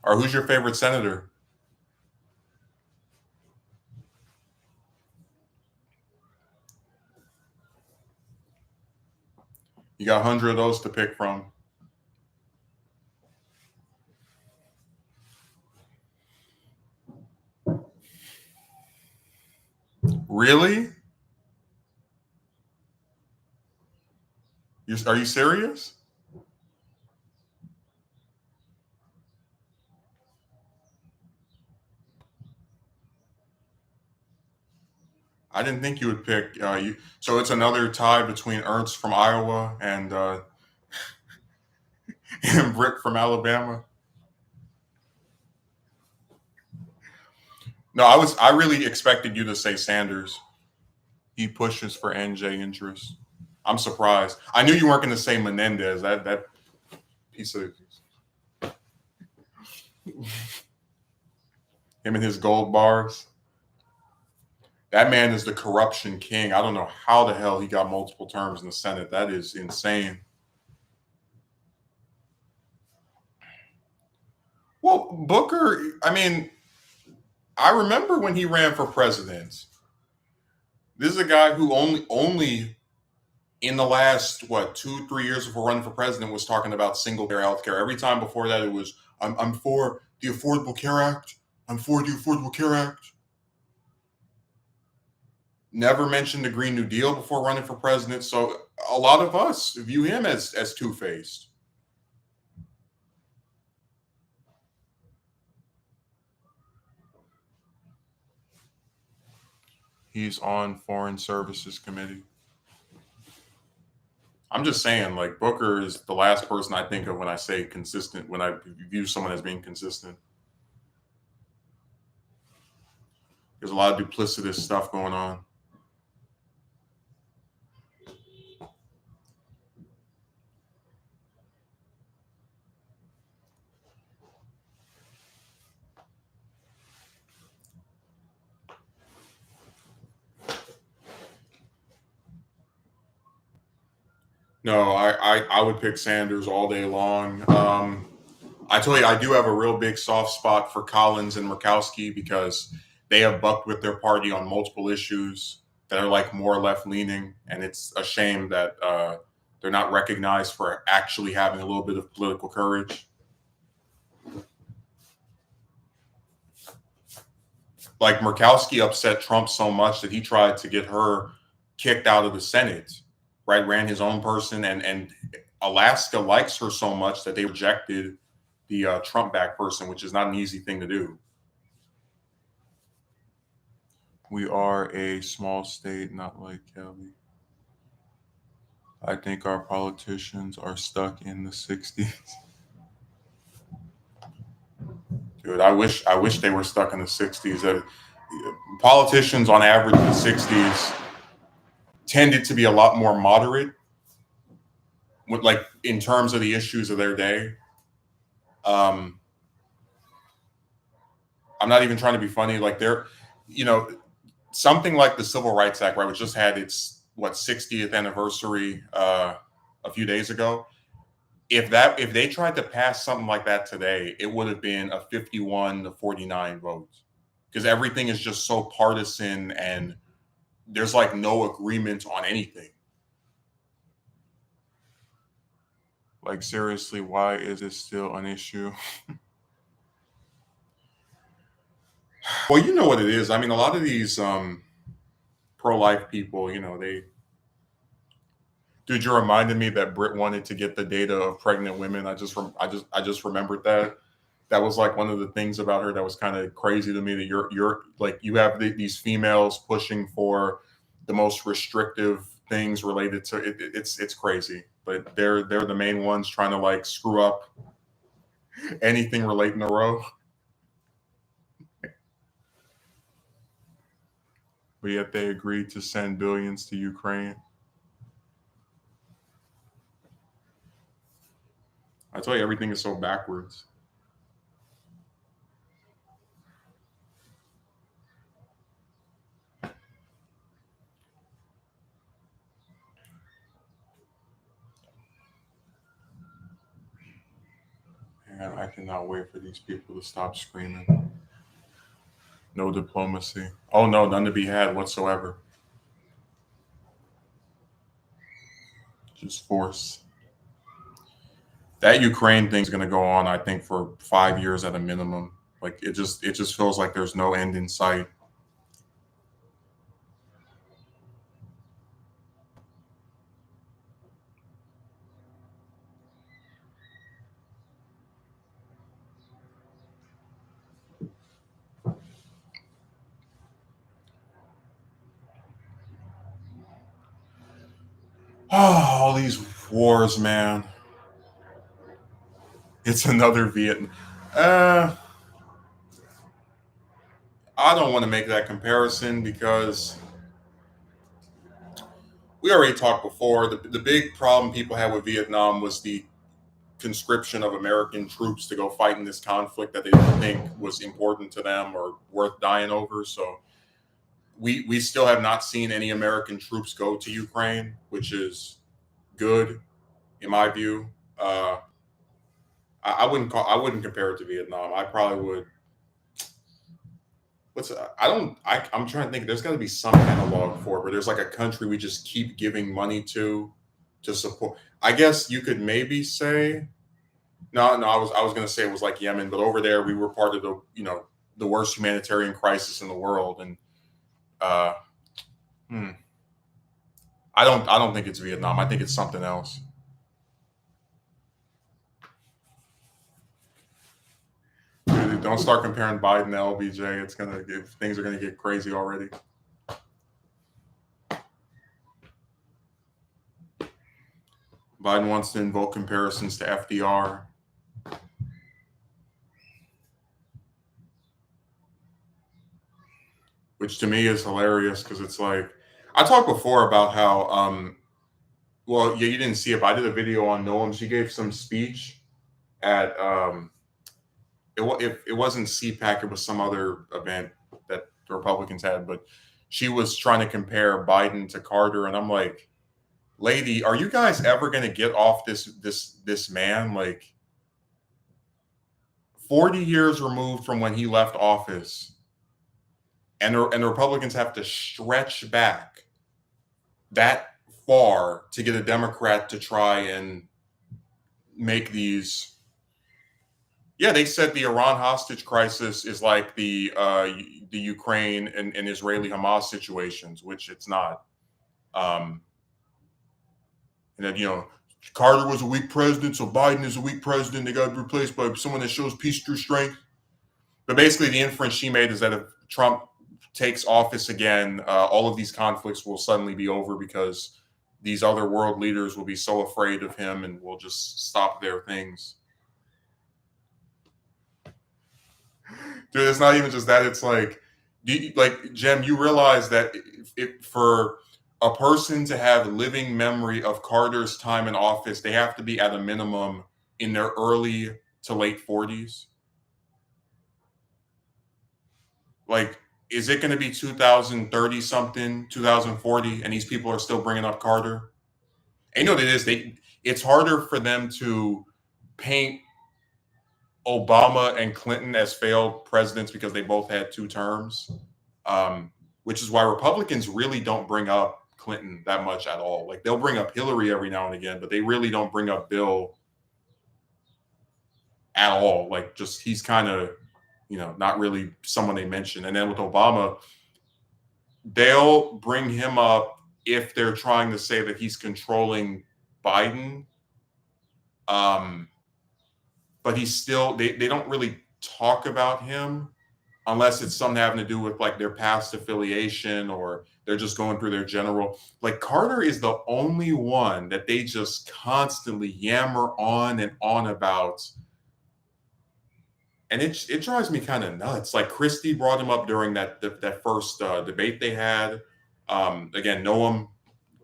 Speaker 1: Or who's your favorite senator? You got 100 of those to pick from. Really? Are you serious? I didn't think you would pick you. So it's another tie between Ernst from Iowa and Britt from Alabama. No, I really expected you to say Sanders. He pushes for NJ interests. I'm surprised. I knew you weren't going to say Menendez. That piece of him and his gold bars. That man is the corruption king. I don't know how the hell he got multiple terms in the Senate. That is insane. Well, Booker, I mean, I remember when he ran for president. This is a guy who only in the last 2-3 years before running for president was talking about single payer health care. Every time before that it was I'm for the Affordable Care Act. I'm for the Affordable Care Act. Never mentioned the Green New Deal before running for president. So a lot of us view him as two-faced. He's on Foreign Services Committee. I'm just saying, like, Booker is the last person I think of when I say consistent, when I view someone as being consistent. There's a lot of duplicitous stuff going on. No, I would pick Sanders all day long. I tell you, I do have a real big soft spot for Collins and Murkowski because they have bucked with their party on multiple issues that are like more left leaning, and it's a shame that they're not recognized for actually having a little bit of political courage. Like Murkowski upset Trump so much that he tried to get her kicked out of the Senate, right? Ran his own person, and Alaska likes her so much that they rejected the Trump back person, which is not an easy thing to do. We are a small state, not like Kelly. I think our politicians are stuck in the 60s. Dude, I wish they were stuck in the 60s. Politicians on average in the 60s tended to be a lot more moderate with, like, in terms of the issues of their day. Um, I'm not even trying to be funny. Like, they're, you know, something like the Civil Rights Act, right, which just had its 60th anniversary a few days ago. If they tried to pass something like that today, it would have been a 51-49 vote because everything is just so partisan and there's like no agreement on anything. Like, seriously, why is this still an issue? Well, you know what it is. I mean, a lot of these pro-life people, dude, you reminded me that Britt wanted to get the data of pregnant women. I just remembered that. That was like one of the things about her that was kind of crazy to me. That you're like you have these females pushing for the most restrictive things related to it. It's crazy, but they're the main ones trying to like screw up anything relating to Roe. But yet they agreed to send billions to Ukraine. I tell you, everything is so backwards. And I cannot wait for these people to stop screaming. No diplomacy. Oh no, none to be had whatsoever. Just force. That Ukraine thing is going to go on, I think, for 5 years at a minimum. Like it just feels like there's no end in sight. Oh, all these wars, man. It's another Vietnam. Uh, I don't want to make that comparison because we already talked before. The big problem people had with Vietnam was the conscription of American troops to go fight in this conflict that they didn't think was important to them or worth dying over. So we still have not seen any American troops go to Ukraine, which is good in my view. I wouldn't compare it to Vietnam. I probably would. I'm trying to think. There's got to be some analog for it where there's like a country we just keep giving money to support. I guess you could maybe say no. I was going to say it was like Yemen, but over there we were part of the worst humanitarian crisis in the world, and uh, hmm, I don't think it's Vietnam. I think it's something else. Dude, don't start comparing Biden to LBJ. Things are gonna get crazy already. Biden wants to invoke comparisons to FDR. Which to me is hilarious because it's like I talked before about how well, yeah, you didn't see it, but I did a video on Noam. She gave some speech at it wasn't CPAC, it was some other event that the Republicans had, but she was trying to compare Biden to Carter, and I'm like, lady, are you guys ever going to get off this man? Like 40 years removed from when he left office, and the Republicans have to stretch back that far to get a Democrat to try and make these. Yeah, they said the Iran hostage crisis is like the Ukraine and Israeli Hamas situations, which it's not. Um, and that Carter was a weak president, so Biden is a weak president. They got to be replaced by someone that shows peace through strength. But basically, the inference she made is that if Trump takes office again, all of these conflicts will suddenly be over because these other world leaders will be so afraid of him and will just stop their things. Dude, it's not even just that. It's like, Jem, you realize that for a person to have living memory of Carter's time in office, they have to be at a minimum in their early to late 40s. Like, is it going to be 2030 something, 2040, and these people are still bringing up Carter? And you know what it is? It's harder for them to paint Obama and Clinton as failed presidents because they both had 2 terms, which is why Republicans really don't bring up Clinton that much at all. Like they'll bring up Hillary every now and again, but they really don't bring up Bill at all. Like just he's kind of, not really someone they mention. And then with Obama, they'll bring him up if they're trying to say that he's controlling Biden. But he's still they don't really talk about him unless it's something having to do with like their past affiliation or they're just going through their general. Like Carter is the only one that they just constantly yammer on and on about. And it drives me kind of nuts. Like Christie brought him up during that first debate they had. Again, Noam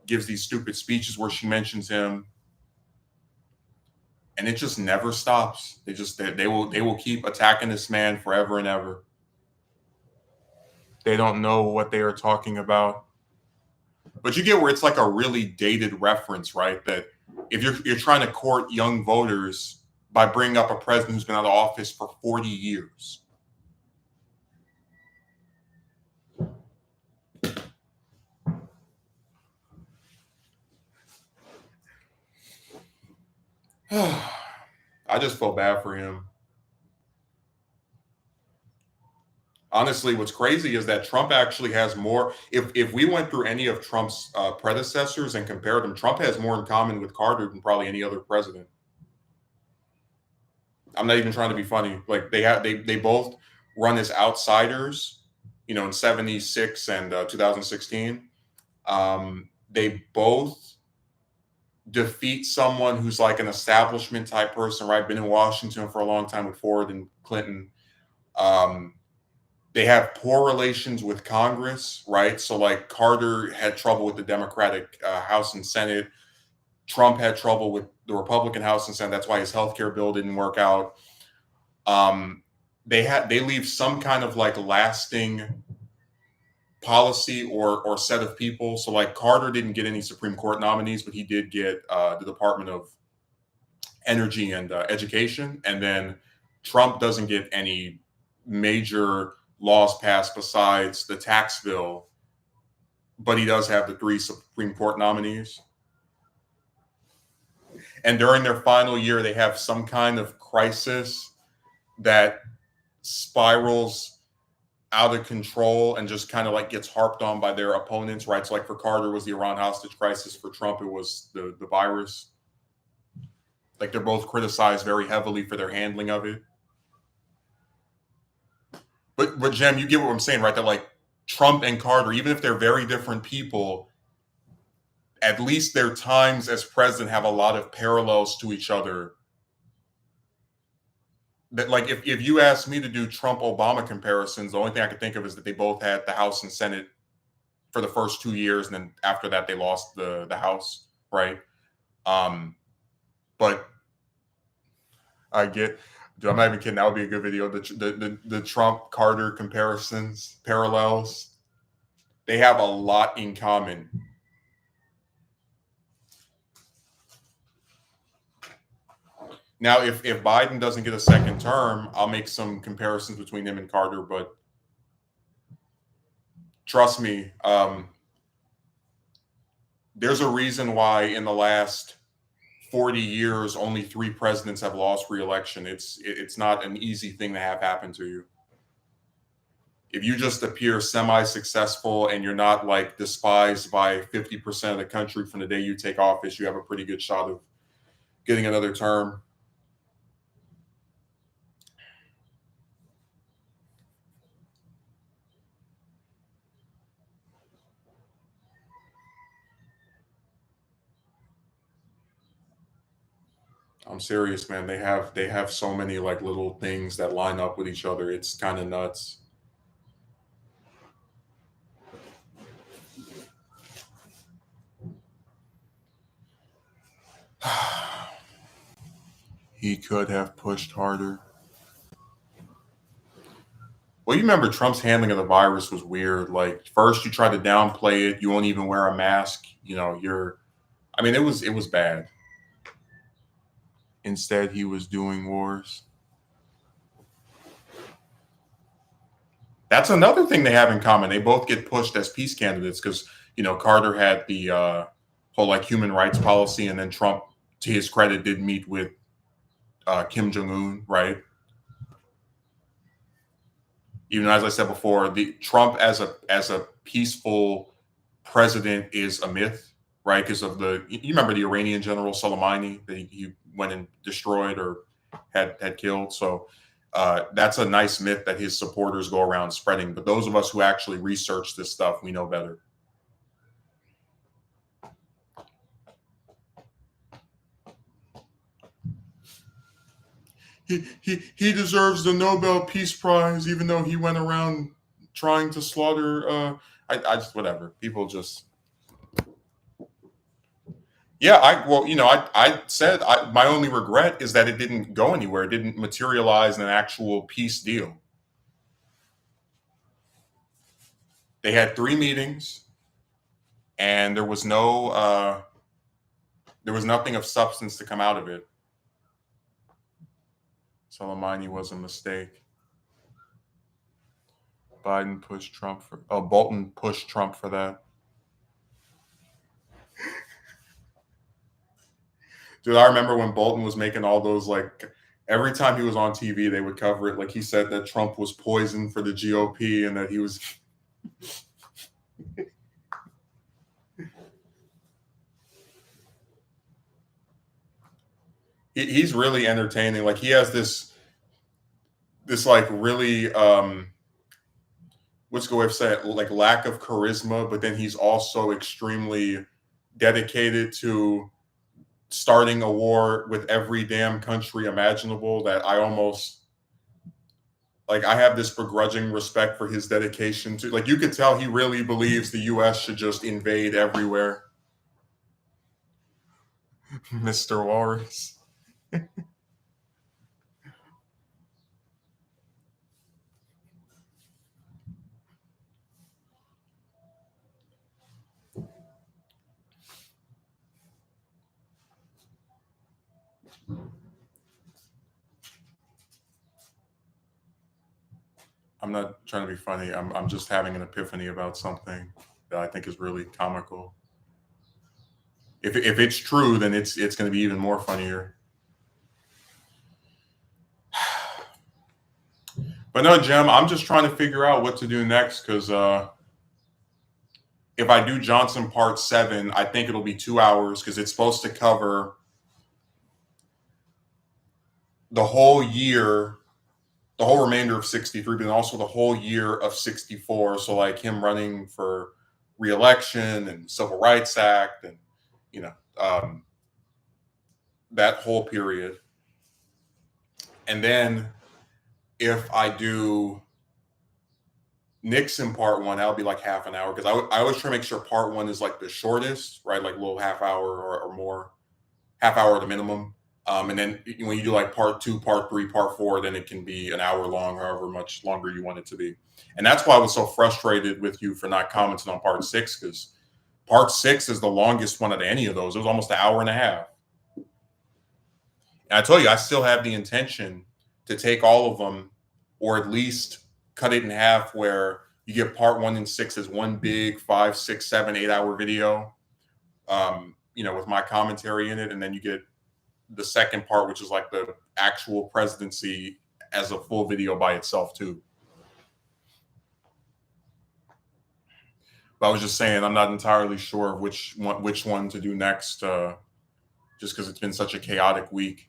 Speaker 1: gives these stupid speeches where she mentions him. and it just never stops. They will keep attacking this man forever and ever. They don't know what they are talking about. But you get where it's like a really dated reference, right? That if you're trying to court young voters by bringing up a president who's been out of office for 40 years. I just feel bad for him. Honestly, what's crazy is that Trump actually has more. If we went through any of Trump's predecessors and compared them, Trump has more in common with Carter than probably any other president. I'm not even trying to be funny. Like they both run as outsiders, in '76 and 2016. They both defeat someone who's like an establishment type person, right? Been in Washington for a long time with Ford and Clinton. Um, they have poor relations with Congress, right? So like Carter had trouble with the Democratic House and Senate. Trump had trouble with the Republican House and Senate. That's why his health care bill didn't work out. They leave some kind of like lasting policy or set of people. So like Carter didn't get any Supreme Court nominees, but he did get the Department of Energy and Education. And then Trump doesn't get any major laws passed besides the tax bill, but he does have the 3 Supreme Court nominees. And during their final year, they have some kind of crisis that spirals out of control and just kind of like gets harped on by their opponents, right? So like for Carter was the Iran hostage crisis. For Trump, it was the virus. Like they're both criticized very heavily for their handling of it. But Jem, you get what I'm saying, right? That like Trump and Carter, even if they're very different people, at least their times as president have a lot of parallels to each other. That like if you ask me to do Trump Obama comparisons, the only thing I could think of is that they both had the House and Senate for the first 2 years, and then after that they lost the House, right? But I get. Dude, I'm not even kidding. That would be a good video. The Trump Carter comparisons, parallels. They have a lot in common. Now, if Biden doesn't get a second term, I'll make some comparisons between him and Carter. But trust me, there's a reason why in the last 40 years, only 3 presidents have lost re-election. It's not an easy thing to have happen to you. If you just appear semi-successful and you're not like despised by 50% of the country from the day you take office, you have a pretty good shot of getting another term. I'm serious, man. They have so many like little things that line up with each other. It's kind of nuts. He could have pushed harder. Well, you remember Trump's handling of the virus was weird. Like first you try to downplay it, you won't even wear a mask. It was bad. Instead, he was doing wars. That's another thing they have in common. They both get pushed as peace candidates because Carter had the whole like human rights policy, and then Trump, to his credit, did meet with Kim Jong Un, right? Even as I said before, the Trump as a peaceful president is a myth, right? Because of you remember the Iranian general Soleimani that he went and destroyed or had killed. So that's a nice myth that his supporters go around spreading. But those of us who actually research this stuff, we know better. He deserves the Nobel Peace Prize, even though he went around trying to slaughter. I just whatever. People just. Yeah, I said my only regret is that it didn't go anywhere. It didn't materialize in an actual peace deal. They had 3 meetings, and there was nothing of substance to come out of it. Soleimani was a mistake. Biden pushed Trump for. Oh, Bolton pushed Trump for that. Dude, I remember when Bolton was making all those, like, every time he was on TV, they would cover it. Like, he said that Trump was poison for the GOP and that he was. He's really entertaining. Like, he has this like really what's the way of saying it? Like, lack of charisma, but then he's also extremely dedicated to starting a war with every damn country imaginable. That I almost, like, I have this begrudging respect for his dedication to, like, you could tell he really believes the US should just invade everywhere. Mr. Walrus. I'm not trying to be funny. I'm just having an epiphany about something that I think is really comical. If it's true, then it's going to be even more funnier. But no, Jim, I'm just trying to figure out what to do next because if I do Johnson Part 7, I think it'll be 2 hours because it's supposed to cover the whole year, the whole remainder of 63, but also the whole year of 64. So, like, him running for reelection and Civil Rights Act and, you know, that whole period. And then if I do Nixon Part 1, that'll be like half an hour because I always try to make sure Part 1 is like the shortest, right? Like a little half hour or more, half hour at the minimum. And then when you do like Part 2, Part 3, Part 4, then it can be an hour long, however much longer you want it to be. And that's why I was so frustrated with you for not commenting on Part 6 because Part 6 is the longest one of any of those. It was almost an hour and a half. And I told you, I still have the intention to take all of them, or at least cut it in half, where you get Part 1 and 6 as one big 5, 6, 7, 8 hour video, with my commentary in it, and then you get the second part, which is like the actual presidency, as a full video by itself too. But I was just saying, I'm not entirely sure of which one to do next, just because it's been such a chaotic week.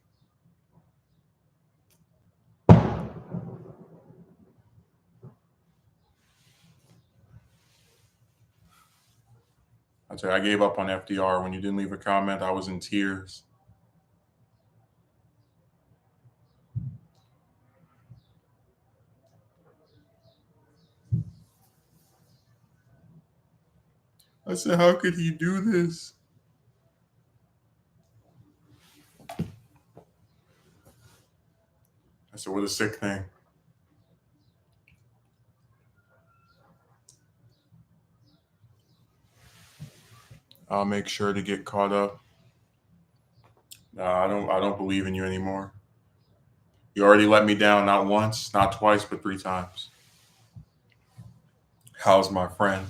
Speaker 1: I tell you, I gave up on FDR when you didn't leave a comment. I was in tears. I said, how could he do this? I said, what a sick thing. I'll make sure to get caught up. I don't believe in you anymore. You already let me down, not once, not twice, but 3 times. How's my friend?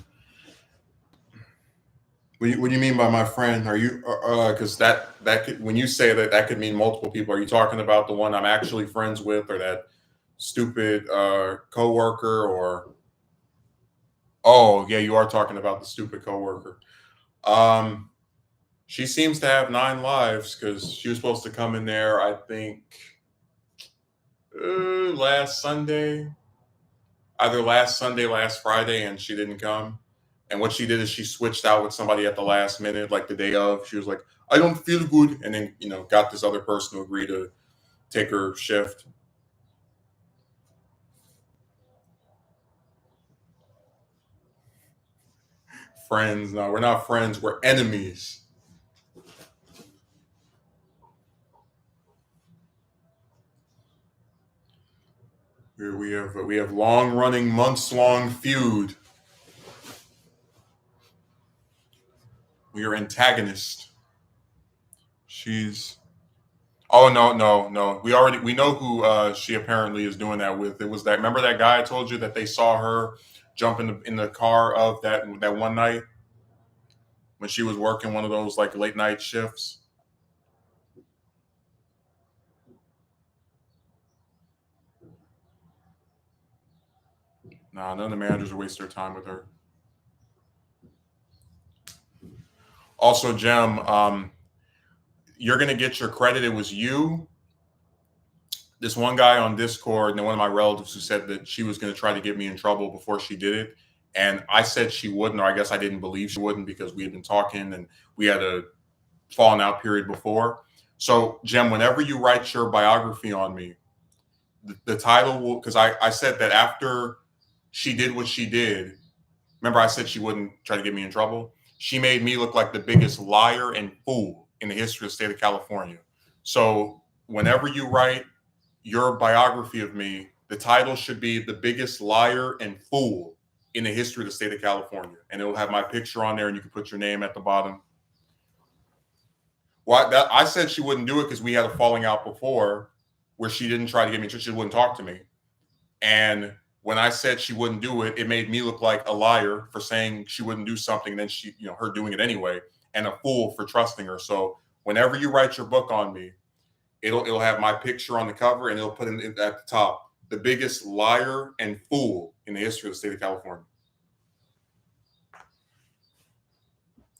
Speaker 1: What do you mean by my friend? Are you because that could, when you say that could mean multiple people. Are you talking about the one I'm actually friends with, or that stupid coworker, or oh yeah, you are talking about the stupid coworker. Um, she seems to have 9 lives because she was supposed to come in there, I think, last Sunday, either last Sunday, last Friday, and she didn't come. And what she did is she switched out with somebody at the last minute, like the day of. She was like, I don't feel good. And then, got this other person to agree to take her shift. Friends. No, we're not friends. We're enemies. We have long running, months long feud. We are antagonists. She's Oh, no, no, no. We know who she apparently is doing that with. It was that, remember that guy I told you that they saw her jump in the car of that one night when she was working one of those like late night shifts. Nah, none of the managers waste their time with her. Also, Jem, you're gonna get your credit. It was you, this one guy on Discord, and then one of my relatives who said that she was going to try to get me in trouble before she did it. And I said she wouldn't, or I guess I didn't believe she wouldn't because we had been talking and we had a falling out period before. So, Jem, whenever you write your biography on me, the title will, because I said that after she did what she did, remember I said she wouldn't try to get me in trouble? She made me look like the biggest liar and fool in the history of the state of California. So, whenever you write your biography of me, the title should be "The Biggest Liar and Fool in the History of the State of California," and it will have my picture on there, and you can put your name at the bottom. Well, I said she wouldn't do it because we had a falling out before, where she didn't try to get me. She wouldn't talk to me, and when I said she wouldn't do it, it made me look like a liar for saying she wouldn't do something, and then her doing it anyway, and a fool for trusting her. So whenever you write your book on me, it'll have my picture on the cover, and it'll put it at the top, "The Biggest Liar and Fool in the History of the State of California."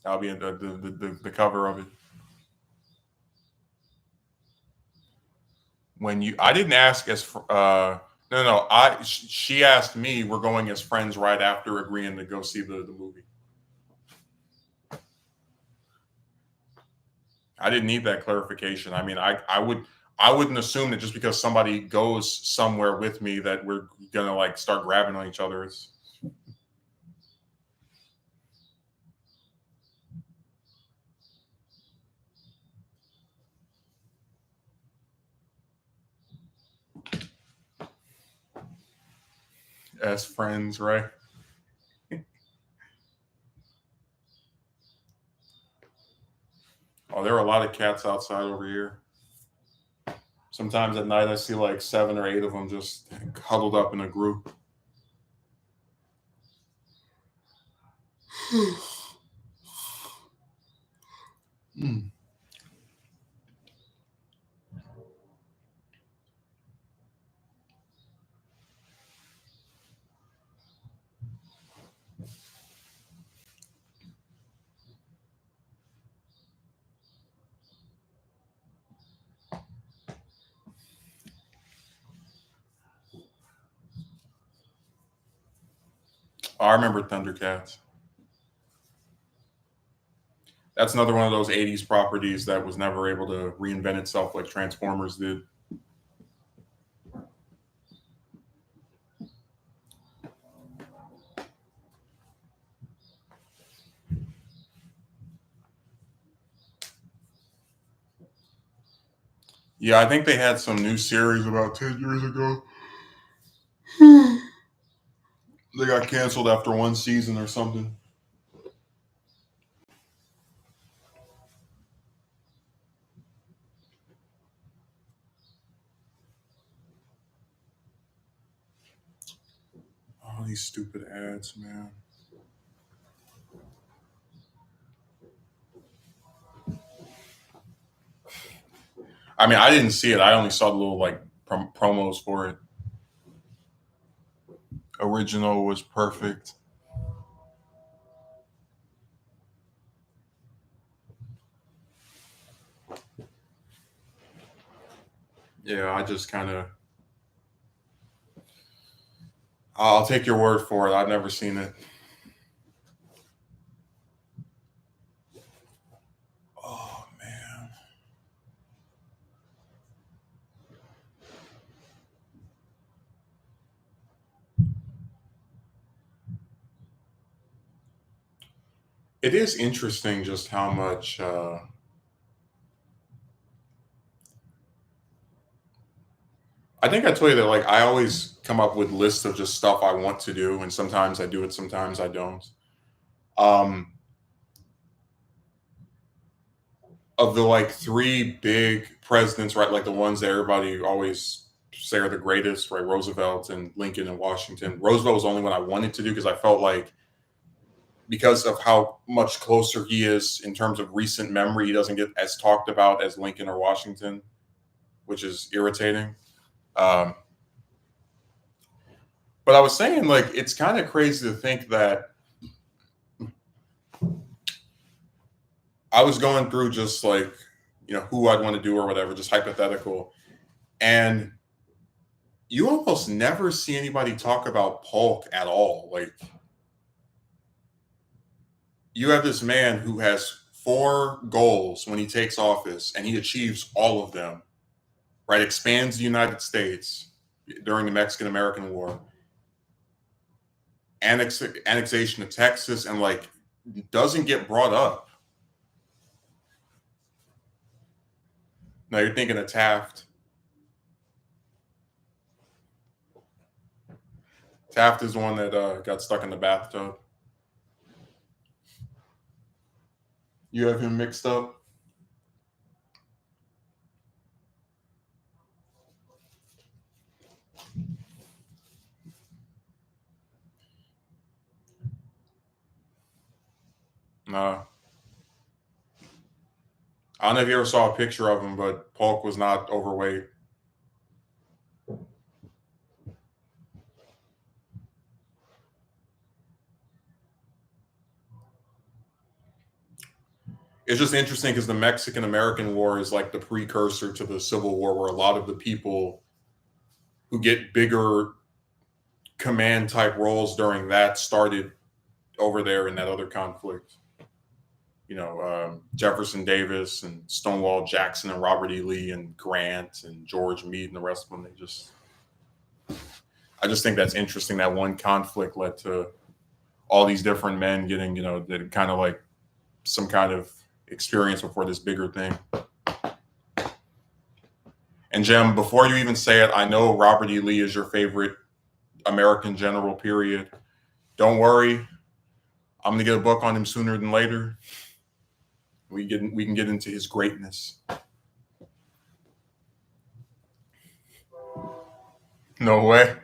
Speaker 1: That'll be in the cover of it. I didn't ask no, she asked me. We're going as friends right after agreeing to go see the movie. I didn't need that clarification. I mean, I wouldn't assume that just because somebody goes somewhere with me that we're gonna like start grabbing on each other. It's as friends, right? Oh, there are a lot of cats outside over here. Sometimes at night I see like 7 or 8 of them just huddled up in a group. Mm. Oh, I remember Thundercats. That's another one of those 80s properties that was never able to reinvent itself like Transformers did. Yeah, I think they had some new series about 10 years ago. They got canceled after one season or something. Oh, these stupid ads, man. I mean, I didn't see it. I only saw the little like promos for it. Original was perfect. Yeah, I just kind of. I'll take your word for it. I've never seen it. Oh man, it is interesting just how much. I think I told you that like I always come up with lists of just stuff I want to do, and sometimes I do it, sometimes I don't. Um, of the like three big presidents, right? Like the ones that everybody always say are the greatest, right? Roosevelt and Lincoln and Washington. Roosevelt was the only one I wanted to do because I felt like because of how much closer he is in terms of recent memory, he doesn't get as talked about as Lincoln or Washington, which is irritating. Um, but I was saying, like, it's kind of crazy to think that I was going through just like, who I'd want to do or whatever, just hypothetical. And you almost never see anybody talk about Polk at all. Like, you have this man who has four goals when he takes office and he achieves all of them, right? Expands the United States during the Mexican American War, annexation of Texas, and like doesn't get brought up. Now you're thinking of Taft. Taft is the one that got stuck in the bathtub. You have him mixed up. Nah. I don't know if you ever saw a picture of him, but Polk was not overweight. It's just interesting because the Mexican American War is like the precursor to the Civil War, where a lot of the people who get bigger command type roles during that started over there in that other conflict. Jefferson Davis and Stonewall Jackson and Robert E. Lee and Grant and George Meade and the rest of them. I just think that's interesting that one conflict led to all these different men getting, that kind of like some kind of experience before this bigger thing. And Jim, before you even say it, I know Robert E. Lee is your favorite American general, period. Don't worry. I'm gonna get a book on him sooner than later. We can get into his greatness. No way.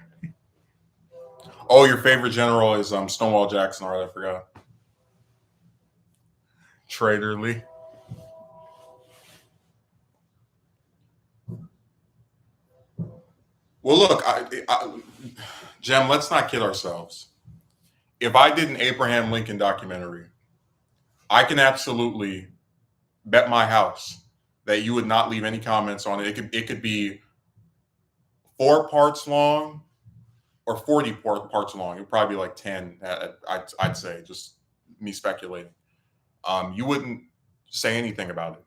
Speaker 1: Oh, your favorite general is Stonewall Jackson. All right, I forgot. Traitor Lee. Well, look, Jem, let's not kid ourselves. If I did an Abraham Lincoln documentary, I can absolutely bet my house that you would not leave any comments on it. It could be 4 parts long or 40 parts long. It'd probably be like 10. I'd say, just me speculating. You wouldn't say anything about it.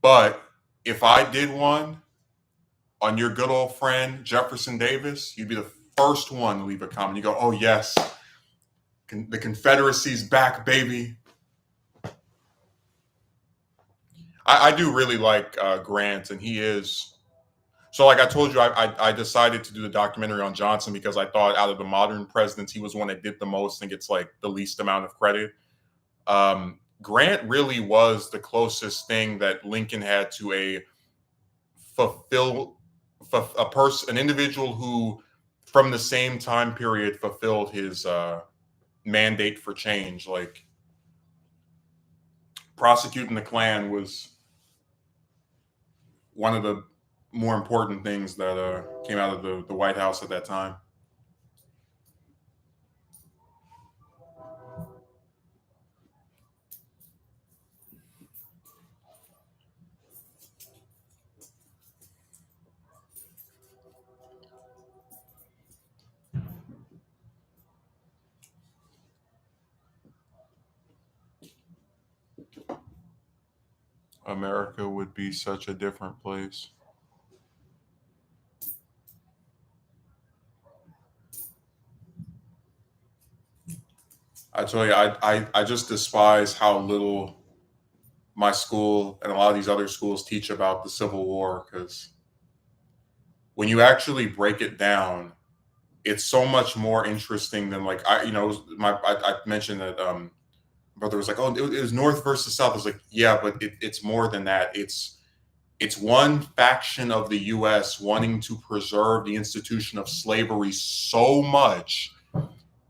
Speaker 1: But if I did one on your good old friend Jefferson Davis, you'd be the first one to leave a comment. You go, "Oh yes, the Confederacy's back, baby." I do really like Grant, and he is. So, like I told you, I decided to do the documentary on Johnson because I thought out of the modern presidents, he was one that did the most and gets like the least amount of credit. Grant really was the closest thing that Lincoln had to a fulfill a person, an individual who, from the same time period, fulfilled his mandate for change. Like prosecuting the Klan was one of the more important things that came out of the White House at that time. America would be such a different place. I tell you, I just despise how little my school and a lot of these other schools teach about the Civil War because when you actually break it down, it's so much more interesting than like I mentioned that brother was like, oh, it was North versus South. I was like, yeah, but it's more than that. It's one faction of the U.S. wanting to preserve the institution of slavery so much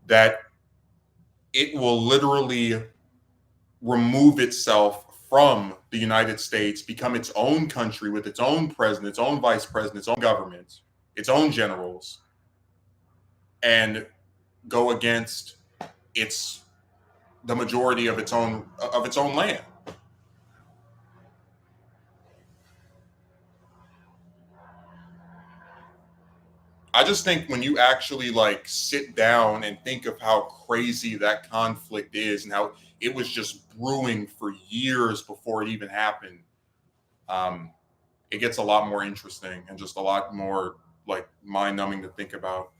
Speaker 1: that it will literally remove itself from the United States, become its own country with its own president, its own vice president, its own government, its own generals, and go against its the majority of its own land. I just think when you actually like sit down and think of how crazy that conflict is and how it was just brewing for years before it even happened, um, it gets a lot more interesting and just a lot more like mind numbing to think about.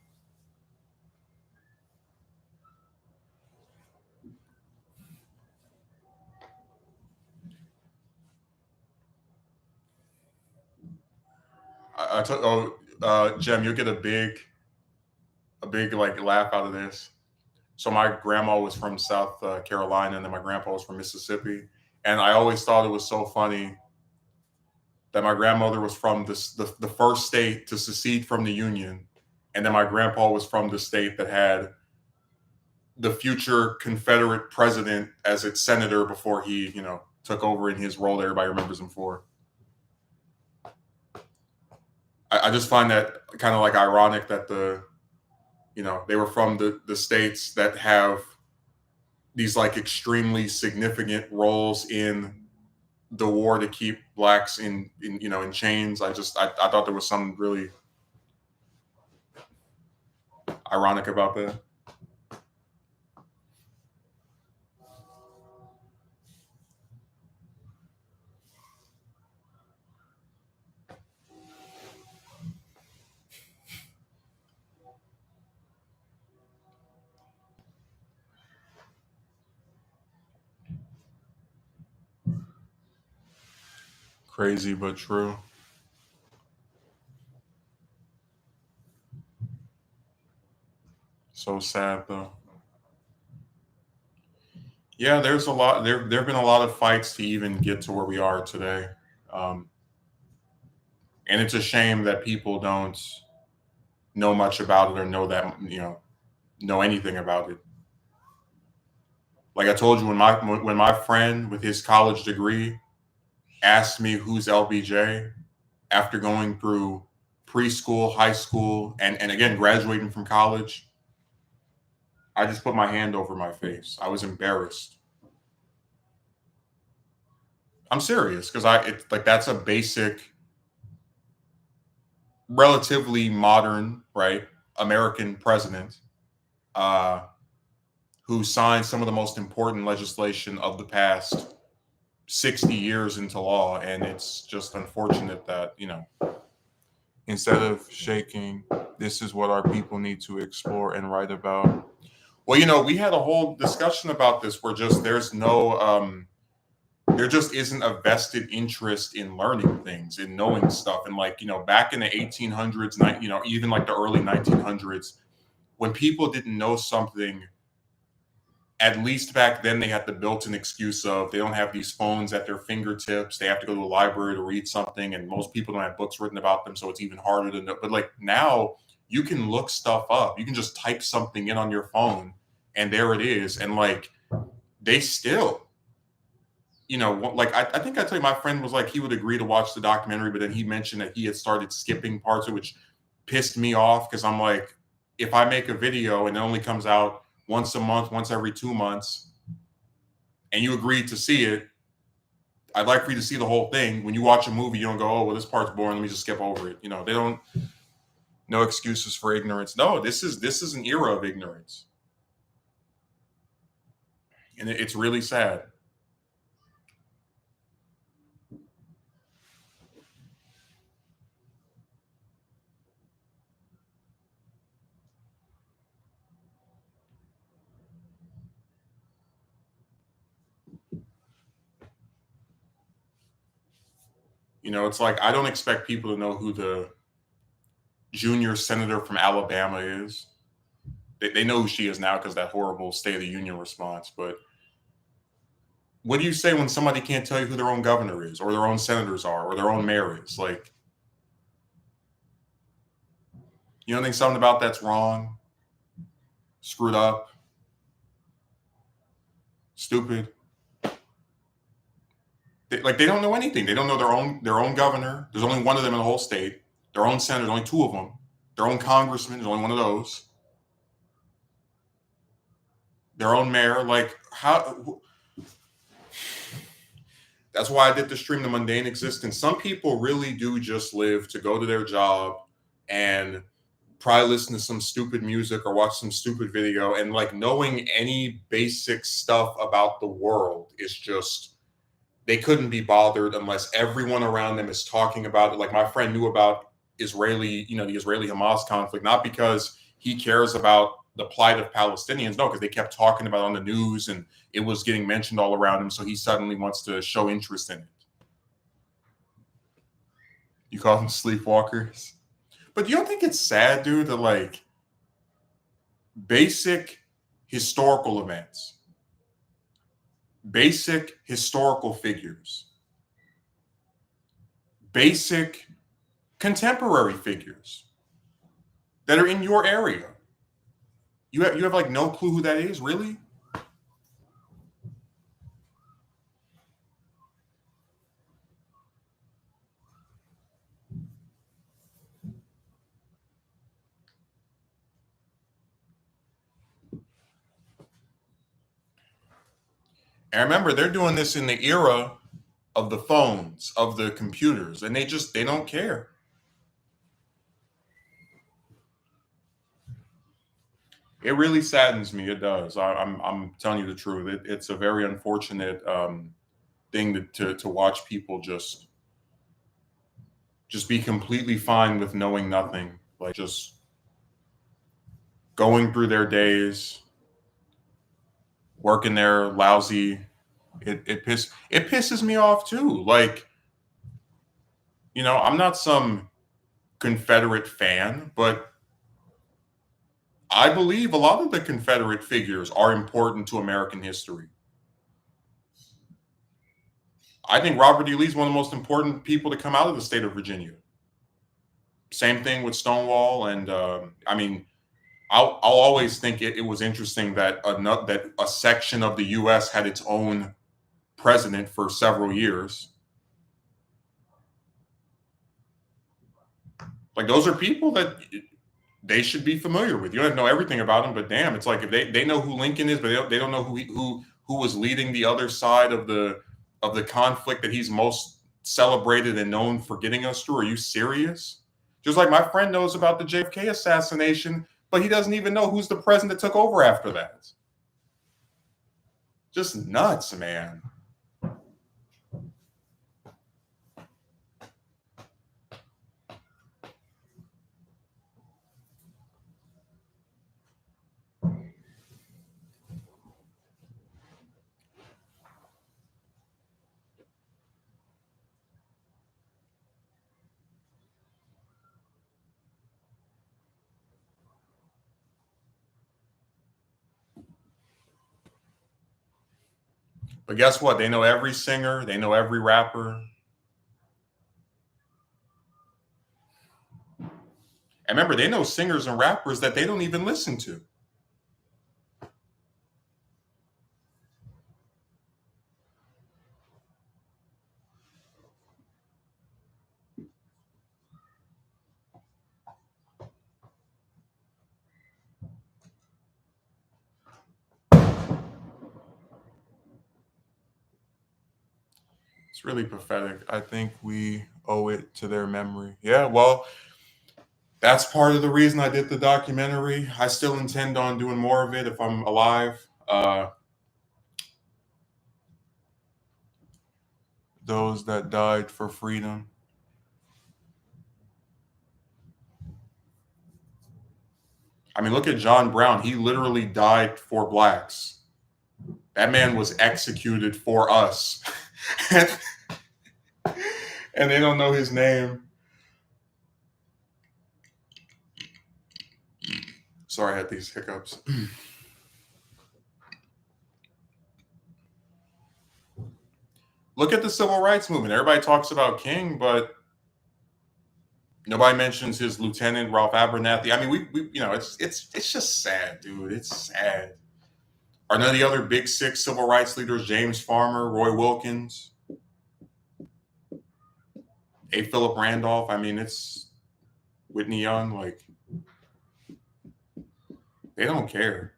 Speaker 1: I took Jem, you'll get a big like laugh out of this. So my grandma was from South Carolina, and then my grandpa was from Mississippi, and I always thought it was so funny that my grandmother was from the first state to secede from the Union, and then my grandpa was from the state that had the future Confederate president as its senator before he, took over in his role that everybody remembers him for. I just find that kind of like ironic that they were from the states that have these like extremely significant roles in the war to keep blacks in chains. I thought there was something really ironic about that. Crazy but true. So sad though. Yeah, there's a lot. There have been a lot of fights to even get to where we are today, um, and it's a shame that people don't know much about it or know anything about it. Like I told you, when my friend with his college degree asked me who's LBJ after going through preschool, high school, and again graduating from college, I just put my hand over my face. I was embarrassed. I'm serious because it's like that's a basic, relatively modern, right, American president uh, who signed some of the most important legislation of the past 60 years into law, and it's just unfortunate that instead of shaking, this is what our people need to explore and write about. Well, we had a whole discussion about this where just there just isn't a vested interest in learning things and knowing stuff. And like, back in the 1800s, even like the early 1900s, when people didn't know something, at least back then they had the built-in excuse of they don't have these phones at their fingertips. They have to go to a library to read something, and most people don't have books written about them, so it's even harder to know. But like now, you can look stuff up. You can just type something in on your phone, and there it is. And like they still, like I think I tell you, my friend was like he would agree to watch the documentary, but then he mentioned that he had started skipping parts of which pissed me off because I'm like, if I make a video and it only comes out once a month, once every 2 months, and you agreed to see it, I'd like for you to see the whole thing. When you watch a movie, you don't go, oh, well, this part's boring. Let me just skip over it. They don't. No excuses for ignorance. No, this is an era of ignorance, and it's really sad. It's like I don't expect people to know who the junior senator from Alabama is. They know who she is now because that horrible State of the Union response. But what do you say when somebody can't tell you who their own governor is, or their own senators are, or their own mayor is? Like, you don't think something about that's wrong, screwed up, stupid? They don't know anything. They don't know their own governor. There's only one of them in the whole state. Their own senator, only two of them. Their own congressman, there's only one of those. Their own mayor. Like, how? That's why I did the stream, The Mundane Existence. Some people really do just live to go to their job and probably listen to some stupid music or watch some stupid video, and like knowing any basic stuff about the world is just, they couldn't be bothered unless everyone around them is talking about it. Like my friend knew about the Israeli-Hamas conflict, not because he cares about the plight of Palestinians, no, because they kept talking about it on the news and it was getting mentioned all around him, so he suddenly wants to show interest in it. You call them sleepwalkers? But you don't think it's sad, dude, that like basic historical events, basic historical figures, basic contemporary figures that are in your area, you have like no clue who that is, really? And remember, they're doing this in the era of the phones, of the computers, and they don't care. It really saddens me. It does. I'm telling you the truth. It's a very unfortunate thing to watch people just be completely fine with knowing nothing, like just going through their days, working their lousy. It pisses me off too. Like, I'm not some Confederate fan, but I believe a lot of the Confederate figures are important to American history. I think Robert E. Lee is one of the most important people to come out of the state of Virginia. Same thing with Stonewall, and I'll always think it was interesting that a section of the U.S. had its own president for several years. Like, those are people that they should be familiar with. You don't have to know everything about them, but damn, it's like if they know who Lincoln is, but they don't know who was leading the other side of the conflict that he's most celebrated and known for getting us through. Are you serious? Just like my friend knows about the JFK assassination, but he doesn't even know who's the president that took over after that. Just nuts, man. But guess what? They know every singer. They know every rapper. And remember, they know singers and rappers that they don't even listen to. It's really pathetic. I think we owe it to their memory. Yeah, well, that's part of the reason I did the documentary. I still intend on doing more of it if I'm alive. Those that died for freedom. I mean, look at John Brown. He literally died for blacks. That man was executed for us. And they don't know his name. Sorry, I had these hiccups. Look at the civil rights movement. Everybody talks about King, but nobody mentions his lieutenant, Ralph Abernathy. I mean, we you know, it's just sad, dude. It's sad. Are none of the other big six civil rights leaders, James Farmer, Roy Wilkins, A. Philip Randolph? I mean, it's Whitney Young. Like, they don't care.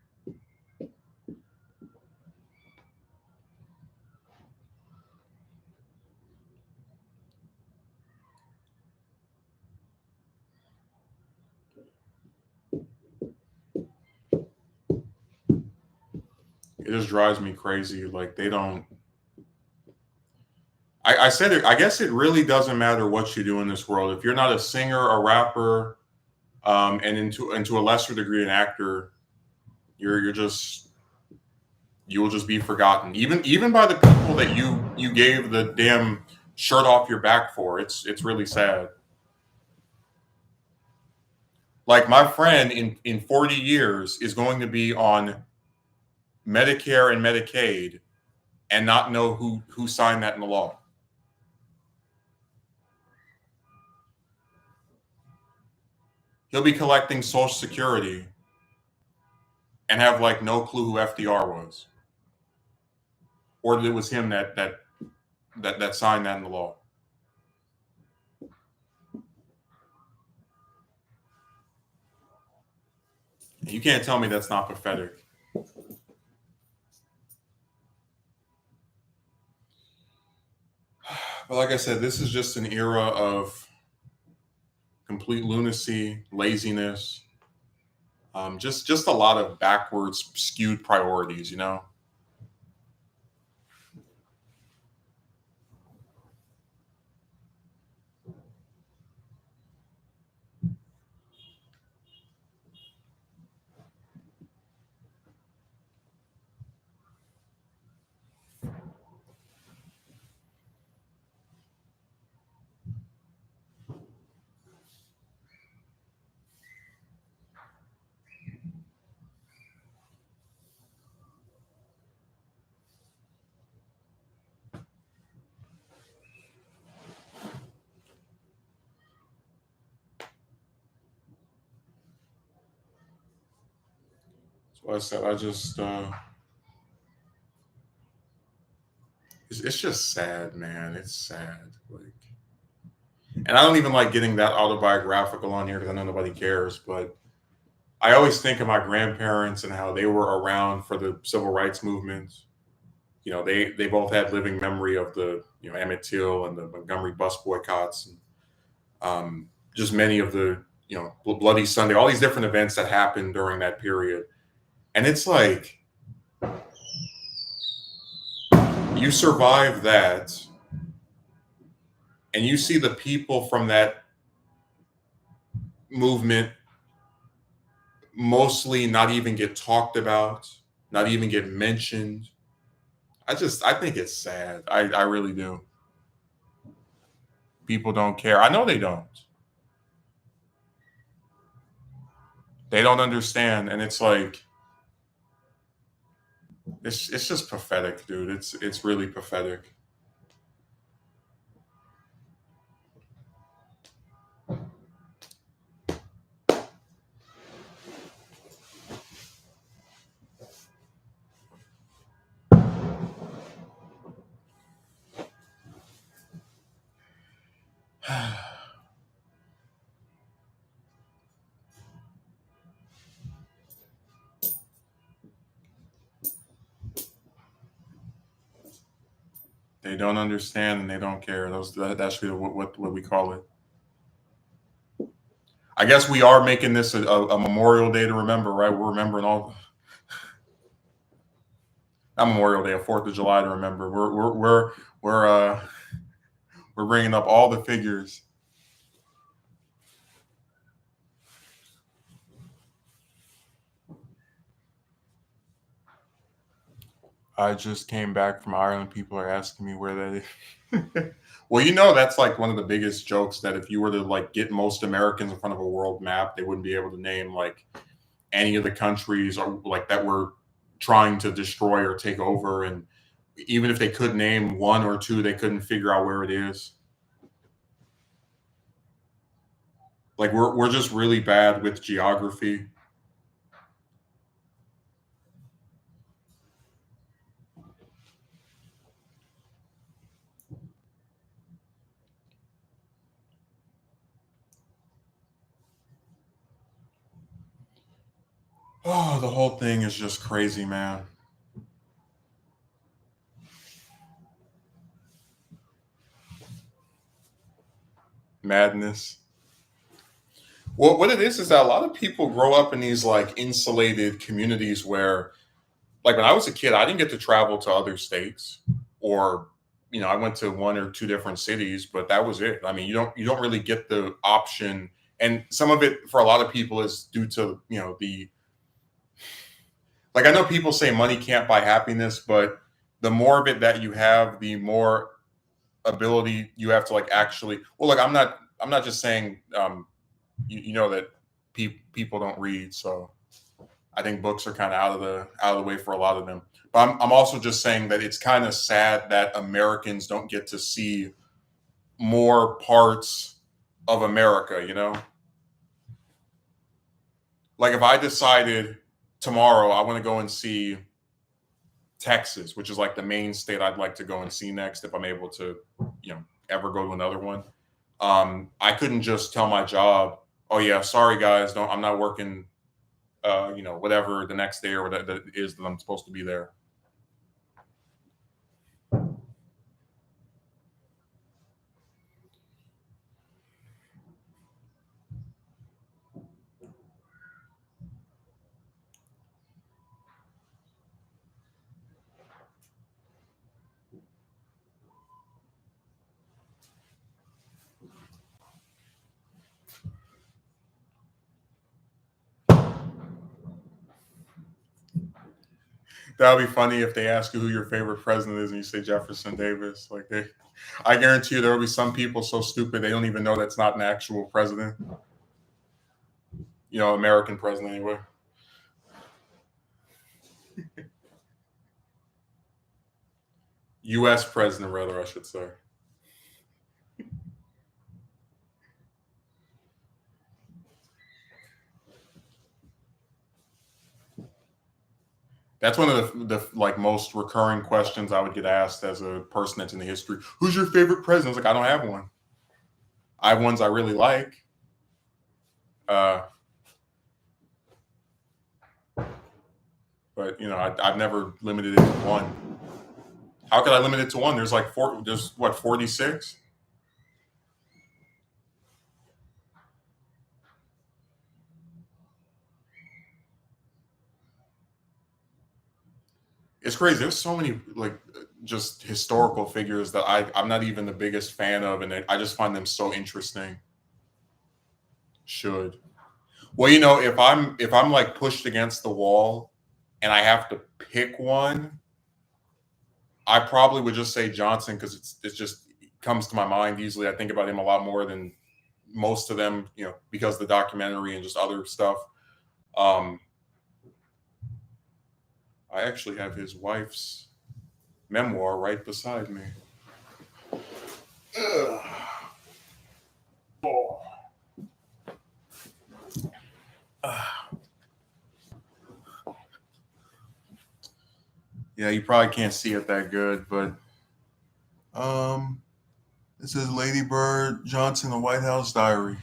Speaker 1: It just drives me crazy. Like, they don't. I said it. I guess it really doesn't matter what you do in this world. If you're not a singer, a rapper, and into a lesser degree an actor, you're just you will just be forgotten. Even by the people that you gave the damn shirt off your back for. It's really sad. Like, my friend in 40 years is going to be on Medicare and Medicaid and not know who signed that in the law. He'll be collecting Social Security and have like no clue who FDR was, or that it was him that signed that in the law. You can't tell me that's not pathetic. But like I said, this is just an era of complete lunacy, laziness, just a lot of backwards, skewed priorities. You know. So I said, it's just sad, man. It's sad. Like, and I don't even like getting that autobiographical on here because I know nobody cares. But I always think of my grandparents and how they were around for the civil rights movement. You know, they both had living memory of the Emmett Till and the Montgomery bus boycotts, and just many of the Bloody Sunday, all these different events that happened during that period. And it's like, you survive that, and you see the people from that movement mostly not even get talked about, not even get mentioned. I think it's sad. I really do. People don't care. I know they don't. They don't understand, and it's like, it's just pathetic, dude. It's really pathetic. They don't understand and they don't care. That's really what we call it. I guess we are making this a Memorial Day to remember, right? We're remembering all, not Memorial Day, a Fourth of July to remember. We're we're bringing up all the figures. I just came back from Ireland. People are asking me where that is. Well, that's like one of the biggest jokes, that if you were to like get most Americans in front of a world map, they wouldn't be able to name like any of the countries or like that we're trying to destroy or take over. And even if they could name one or two, they couldn't figure out where it is. Like we're just really bad with geography. Oh, the whole thing is just crazy, man. Madness. Well, what it is that a lot of people grow up in these like insulated communities where, like when I was a kid, I didn't get to travel to other states, or I went to one or two different cities, but that was it. I mean, you don't really get the option, and some of it for a lot of people is due to the like I know people say money can't buy happiness, but the more of it that you have, the more ability you have to like actually. Well, like I'm not just saying you know that people don't read, so I think books are kind of out of the way for a lot of them. But I'm also just saying that it's kind of sad that Americans don't get to see more parts of America. Like if I decided tomorrow I want to go and see Texas, which is like the main state I'd like to go and see next if I'm able to, ever go to another one. I couldn't just tell my job, "Oh yeah, sorry guys, don't I'm not working whatever the next day or whatever that is that I'm supposed to be there." That would be funny if they ask you who your favorite president is and you say Jefferson Davis. I guarantee you there will be some people so stupid they don't even know that's not an actual president. American president anyway. U.S. president, rather, I should say. That's one of the like most recurring questions I would get asked as a person that's in the history. Who's your favorite president? I was like, I don't have one. I have ones I really like. Uh, but I've never limited it to one. How could I limit it to one? There's like four. There's what 46. It's crazy. There's so many like just historical figures that I'm not even the biggest fan of, and I just find them so interesting. Should Well, if I'm like pushed against the wall, and I have to pick one, I probably would just say Johnson because it's just it comes to my mind easily. I think about him a lot more than most of them, because of the documentary and just other stuff. Um, I actually have his wife's memoir right beside me. Ugh. Oh. Yeah, you probably can't see it that good, but um, this is Lady Bird Johnson, the White House Diary.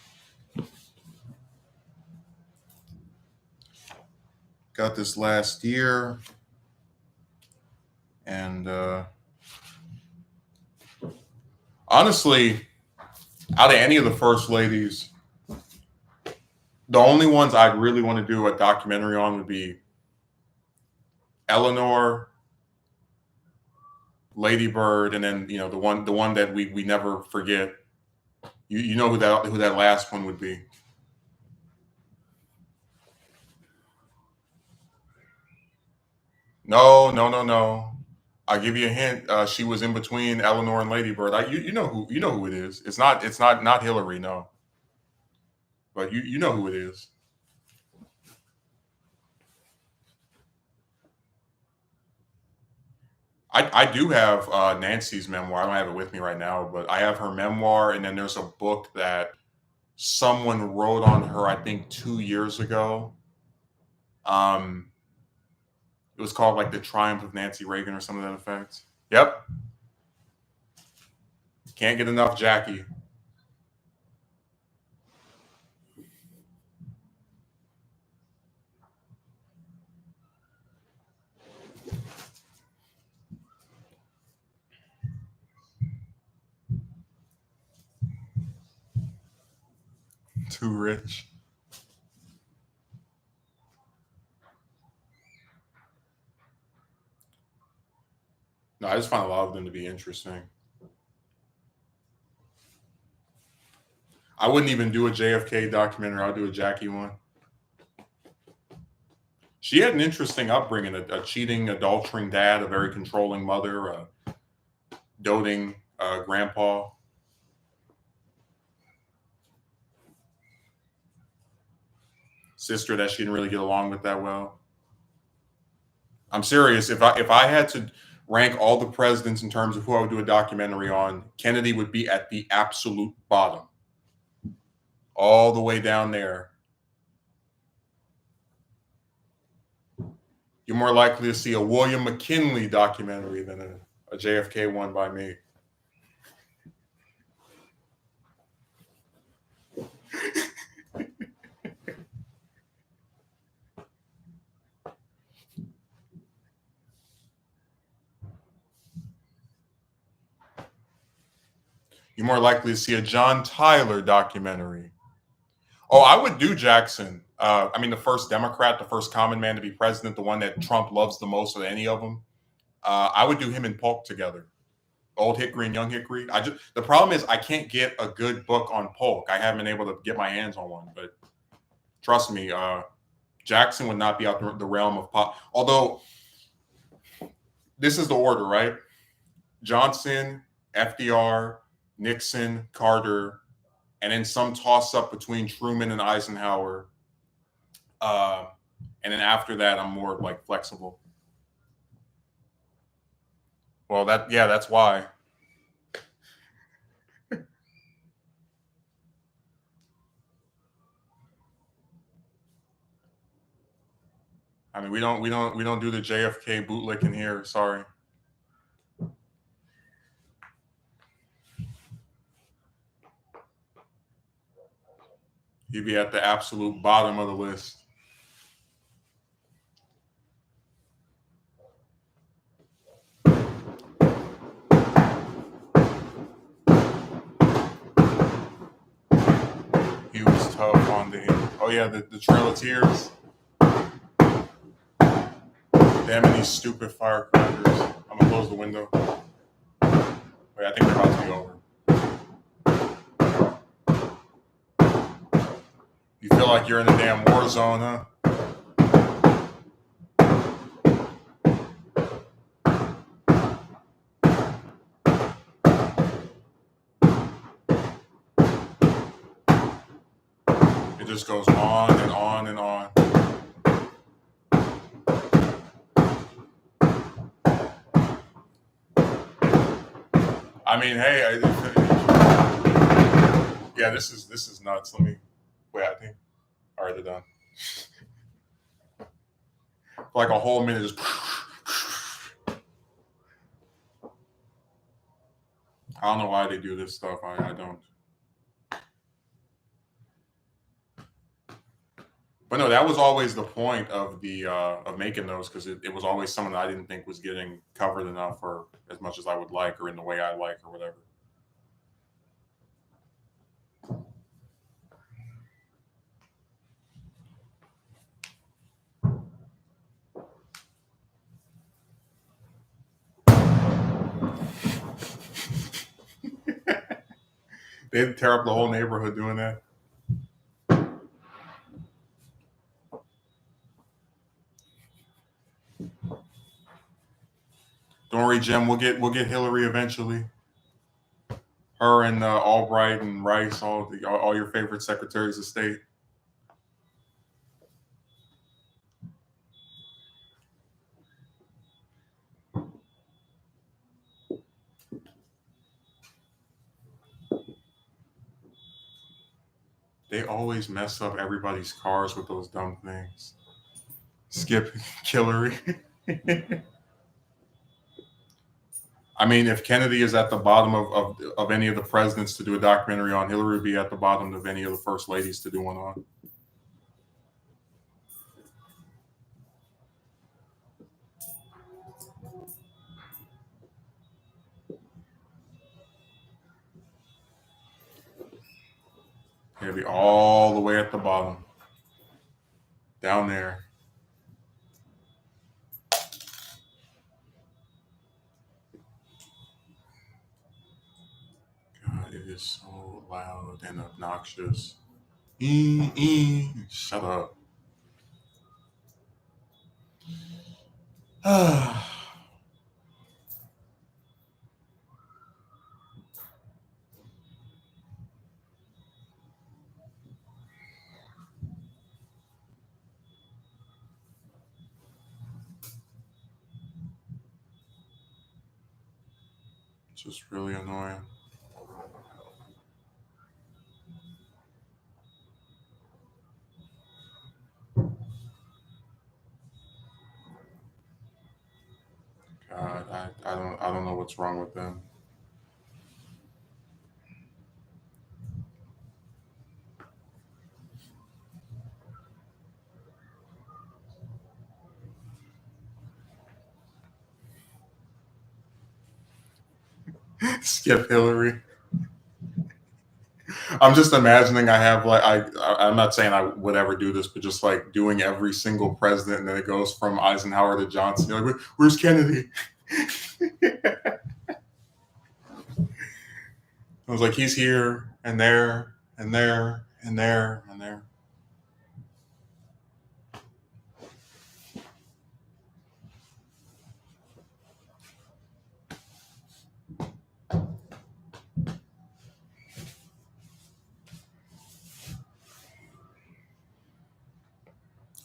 Speaker 1: Got this last year, and honestly, out of any of the first ladies, the only ones I'd really want to do a documentary on would be Eleanor, Lady Bird, and then the one that we never forget. You know who that last one would be. No, no, no, no. I'll give you a hint. She was in between Eleanor and Lady Bird. You know who it is. It's not Hillary, no. But you know who it is. I do have Nancy's memoir. I don't have it with me right now, but I have her memoir, and then there's a book that someone wrote on her, I think 2 years ago. Um, it was called like The Triumph of Nancy Reagan or something to that effect. Yep. Can't get enough Jackie. Too rich. No, I just find a lot of them to be interesting. I wouldn't even do a JFK documentary. I'll do a Jackie one. She had an interesting upbringing: a cheating, adultering dad, a very controlling mother, a doting grandpa, sister that she didn't really get along with that well. I'm serious. If I had to rank all the presidents in terms of who I would do a documentary on, Kennedy would be at the absolute bottom, all the way down there. You're more likely to see a William McKinley documentary than a JFK one by me. You're more likely to see a John Tyler documentary. Oh, I would do Jackson. I mean, the first Democrat, the first common man to be president, the one that Trump loves the most of any of them. I would do him and Polk together. Old Hickory and Young Hickory. The problem is I can't get a good book on Polk. I haven't been able to get my hands on one, but trust me, Jackson would not be out the realm of pop. Although this is the order, right? Johnson, FDR, Nixon, Carter, and then some toss up between Truman and Eisenhower. Uh, and then after that, I'm more like flexible. Well, that's why. I mean, we don't do the JFK bootlicking here. Sorry. He'd be at the absolute bottom of the list. He was tough on the. Oh yeah, the Trail of Tears. Damn these stupid firecrackers. I'm gonna close the window. Wait, I think they're about to be over. You feel like you're in a damn war zone, huh? It just goes on and on and on. I mean, hey, yeah, this is nuts. Let me wait. I think all right, they're done. For like a whole minute, just. I don't know why they do this stuff. I don't. But no, that was always the point of the of making those because it was always something that I didn't think was getting covered enough or as much as I would like or in the way I like or whatever. They'd tear up the whole neighborhood doing that. Don't worry, Jim. We'll get Hillary eventually. Her and Albright and Rice, all your favorite secretaries of state. They always mess up everybody's cars with those dumb things. Skip Hillary. I mean, if Kennedy is at the bottom of any of the presidents to do a documentary on, Hillary would be at the bottom of any of the first ladies to do one on. He'll be all the way at the bottom, down there. God, it is so loud and obnoxious. Shut up. It's just really annoying. God, I don't know what's wrong with them. Skip Hillary. I'm just imagining I have like I'm not saying I would ever do this, but just like doing every single president, and then it goes from Eisenhower to Johnson. You're like, where's Kennedy? I was like, he's here and there and there and there and there.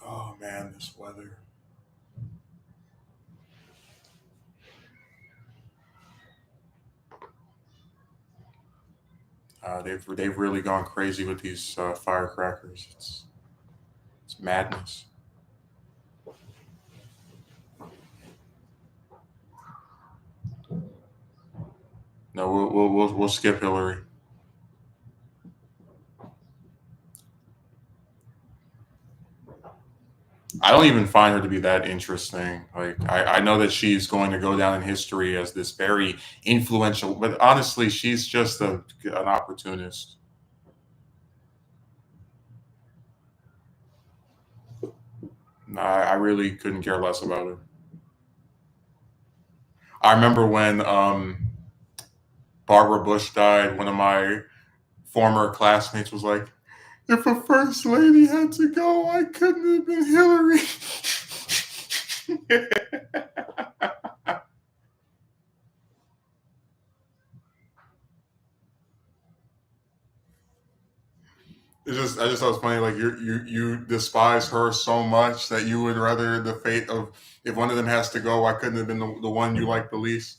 Speaker 1: Oh man, this weather. They've really gone crazy with these firecrackers. It's madness. No, we'll skip Hillary. I don't even find her to be that interesting. Like I know that she's going to go down in history as this very influential, but honestly, she's just an opportunist. I really couldn't care less about her. I remember when Barbara Bush died. One of my former classmates was like, "If a first lady had to go, I couldn't have been Hillary." I just thought it was funny. Like you despise her so much that you would rather the fate of if one of them has to go, I couldn't have been the one you like the least.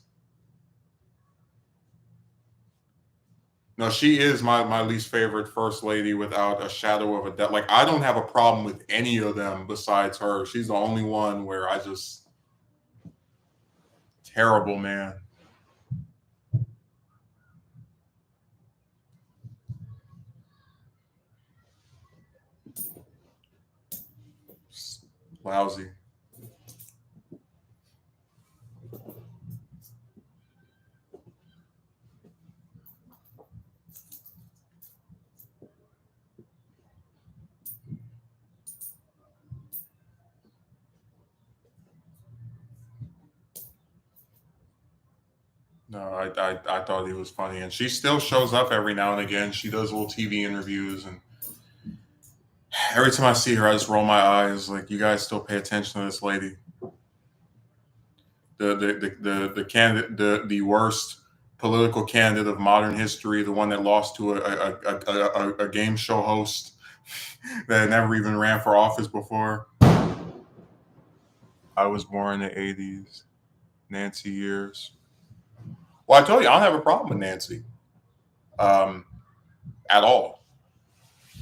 Speaker 1: No, she is my least favorite first lady without a shadow of a doubt. Like I don't have a problem with any of them besides her. She's the only one where I just terrible man. Lousy. No, I thought he was funny, and she still shows up every now and again. She does little TV interviews, and every time I see her, I just roll my eyes. Like you guys still pay attention to this lady. The candidate, the worst political candidate of modern history, the one that lost to a game show host that never even ran for office before. I was born in the '80s, Nancy years. Well, I told you I don't have a problem with Nancy, um, at all.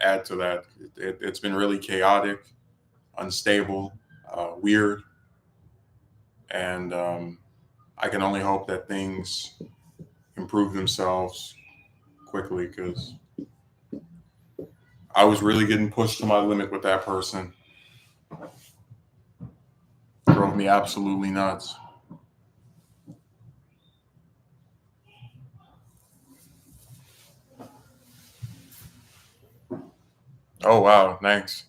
Speaker 1: add to that. It's been really chaotic, unstable, weird, and I can only hope that things improve themselves quickly because I was really getting pushed to my limit with that person. Drove me absolutely nuts. Oh wow, thanks.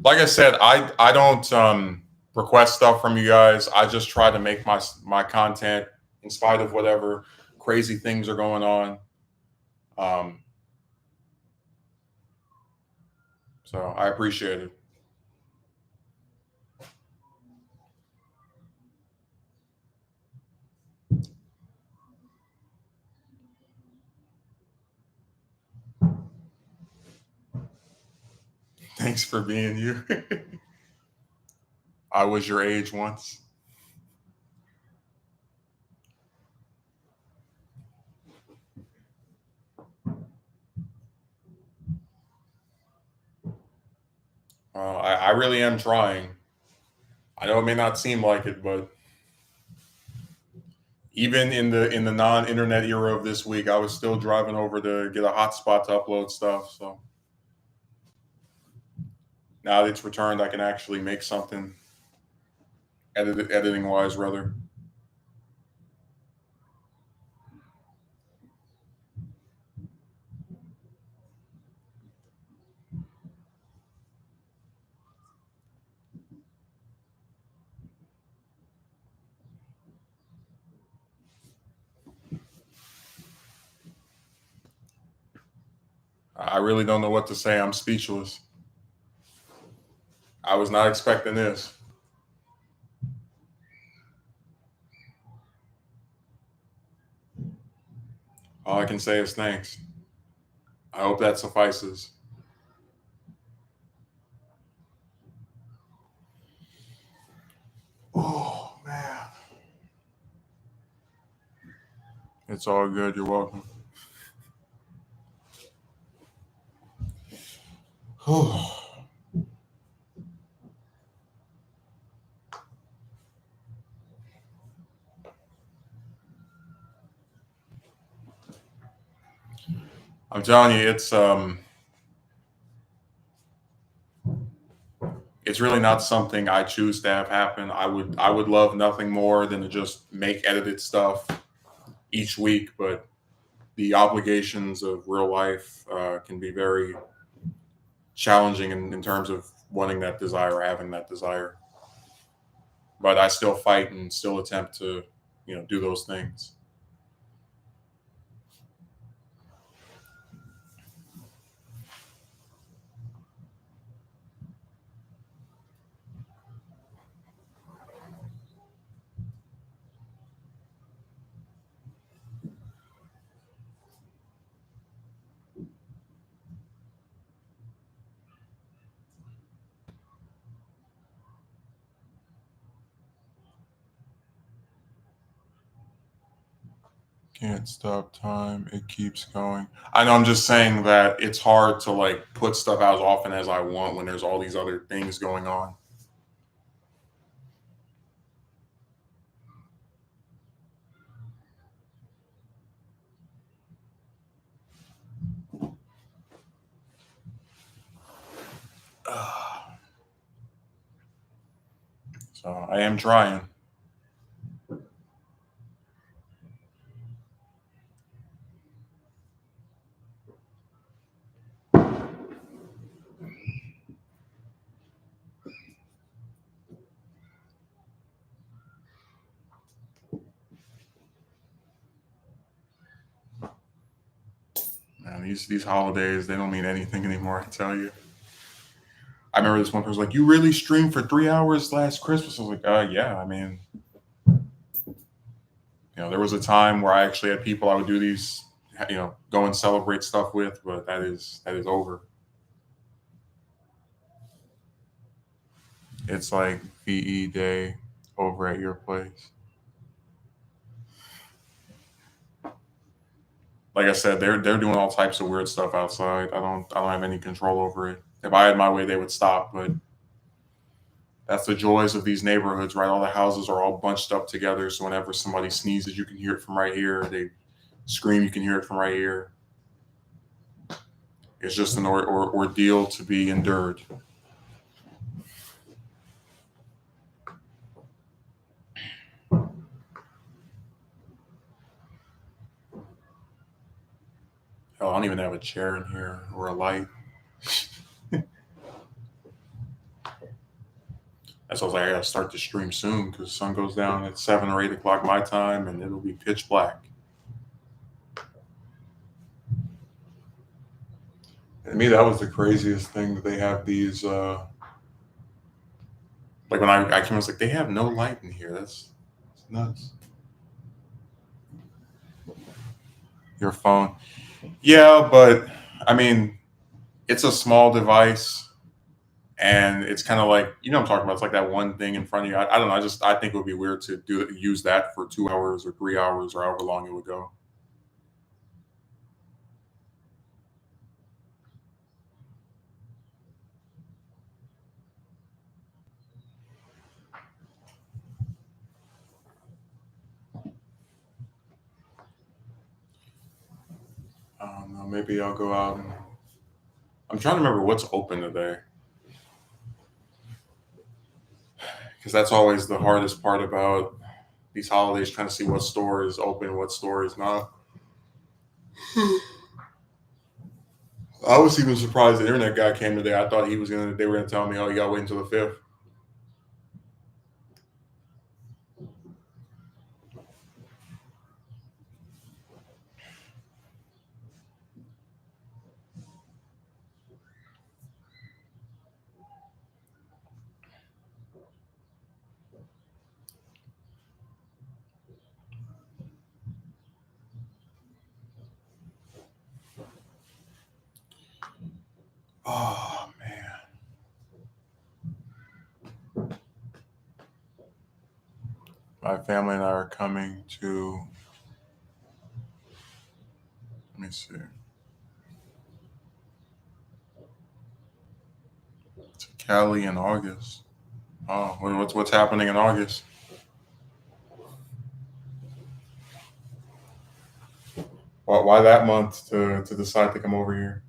Speaker 1: Like I said, I don't request stuff from you guys. I just try to make my content in spite of whatever crazy things are going on. Um, so I appreciate it. Thanks for being you. I was your age once. I really am trying. I know it may not seem like it, but even in the non-internet era of this week, I was still driving over to get a hotspot to upload stuff. So now that it's returned, I can actually make something editing wise, rather. I really don't know what to say. I'm speechless. I was not expecting this. All I can say is thanks. I hope that suffices. Oh man, it's all good. You're welcome. I'm telling you, it's really not something I choose to have happen. I would love nothing more than to just make edited stuff each week, but the obligations of real life can be very challenging in terms of wanting that desire or having that desire. But I still fight and still attempt to, do those things. Can't stop time. It keeps going. I know I'm just saying that it's hard to like put stuff out as often as I want when there's all these other things going on. So I am trying. Man, these holidays, they don't mean anything anymore, I tell you. I remember this one person was like, "You really streamed for 3 hours last Christmas?" I was like, yeah, I mean, there was a time where I actually had people I would do these, go and celebrate stuff with, but that is over. It's like VE Day over at your place. like I said, they're doing all types of weird stuff outside. I don't have any control over it. If I had my way, they would stop. But that's the joys of these neighborhoods, right? All the houses are all bunched up together, so whenever somebody sneezes, you can hear it from right here. They scream, you can hear it from right here. It's just an ordeal to be endured. Hell, I don't even have a chair in here or a light. That's why I was like, I gotta start the stream soon because the sun goes down at 7 or 8 o'clock my time, and it'll be pitch black. And to me, that was the craziest thing that they have these. Like when I came, I was like, they have no light in here. That's nuts. Your phone, yeah, but I mean, it's a small device, and it's kind of like I'm talking about. It's like that one thing in front of you. I don't know. I think it would be weird to use that for 2 hours or 3 hours or however long it would go. I don't know. Maybe I'll go out and I'm trying to remember what's open today because that's always the hardest part about these holidays, trying to see what store is open, what store is not. I was even surprised the internet guy came today. I thought they were gonna tell me, oh, you gotta wait until the 5th. Oh man. My family and I are coming to, let me see, to Cali in August. Oh, what's happening in August? Why that month to decide to come over here?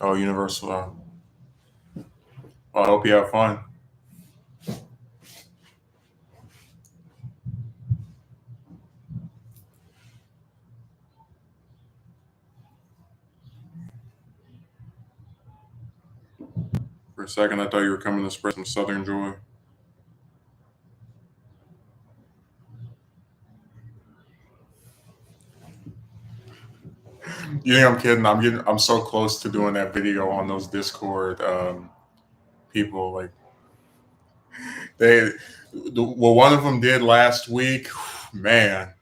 Speaker 1: Oh, Universal. Well, I hope you have fun. For a second, I thought you were coming to spread some Southern joy. You think I'm kidding? I'm so close to doing that video on those Discord people. Like well, one of them did last week. Man,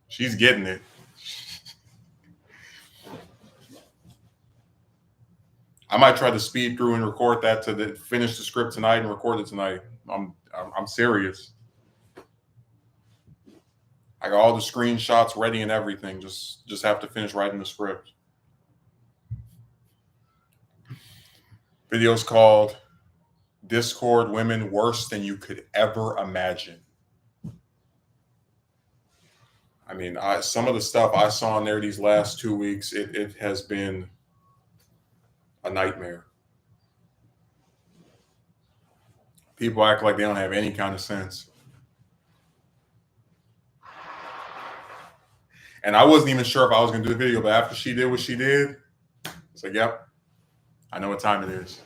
Speaker 1: she's getting it. I might try to speed through and record that finish the script tonight and record it tonight. I'm serious. I got all the screenshots ready and everything. Just have to finish writing the script. Video's called Discord Women Worse Than You Could Ever Imagine. I mean, some of the stuff I saw in there these last 2 weeks, it has been a nightmare. People act like they don't have any kind of sense. And I wasn't even sure if I was going to do the video, but after she did what she did, it's like, yep, I know what time it is.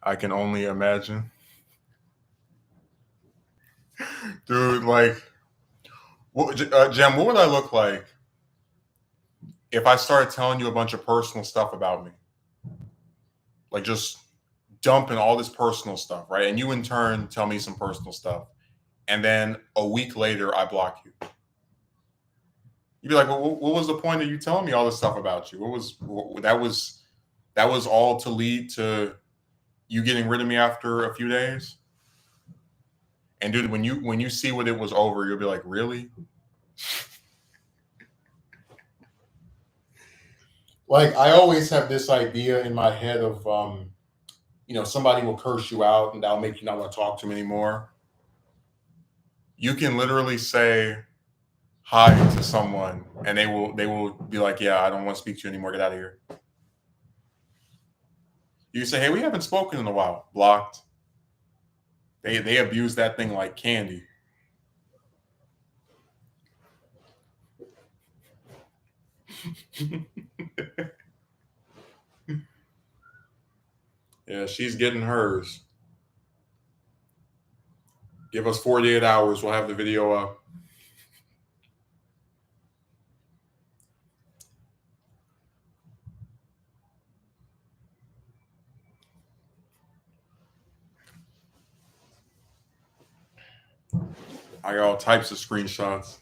Speaker 1: I can only imagine. Dude, like, Jem, what would I look like if I started telling you a bunch of personal stuff about me? Like, just dumping all this personal stuff, right? And you, in turn, tell me some personal stuff. And then a week later, I block you. You'd be like, well, what was the point of you telling me all this stuff about you? That was all to lead to you getting rid of me after a few days? And dude, when you see what it was over, you'll be like, really? Like I always have this idea in my head of somebody will curse you out and that'll make you not want to talk to them anymore. You can literally say hi to someone and they will be like, yeah, I don't want to speak to you anymore. Get out of here. You say, hey, we haven't spoken in a while. Blocked. They abuse that thing like candy. Yeah, she's getting hers. Give us 48 hours. We'll have the video up. I got all types of screenshots.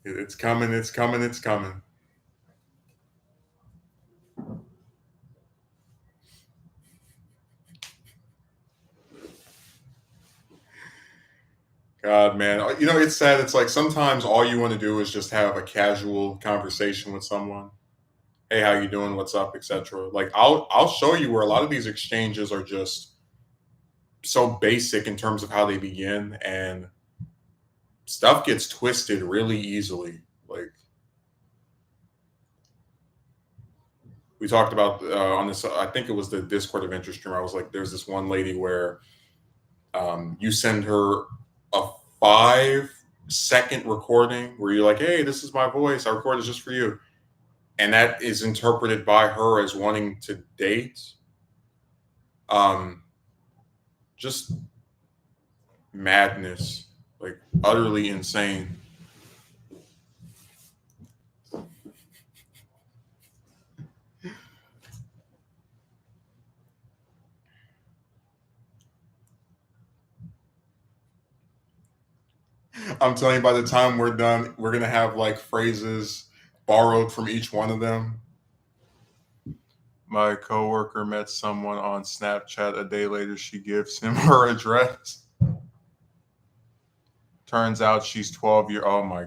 Speaker 1: It's coming. It's coming. It's coming. God, man. It's sad. It's like sometimes all you want to do is just have a casual conversation with someone. Hey, how you doing? What's up, etc. Like I'll show you where a lot of these exchanges are just so basic in terms of how they begin, and stuff gets twisted really easily. Like we talked about on this, I think it was the Discord Adventure stream. I was like, there's this one lady where you send her a 5-second recording where you're like, hey, this is my voice. I recorded just for you. And that is interpreted by her as wanting to date. Just madness, like utterly insane. I'm telling you, by the time we're done, we're gonna have like phrases borrowed from each one of them. My coworker met someone on Snapchat. A day later, she gives him her address. Turns out she's 12 years. Oh my.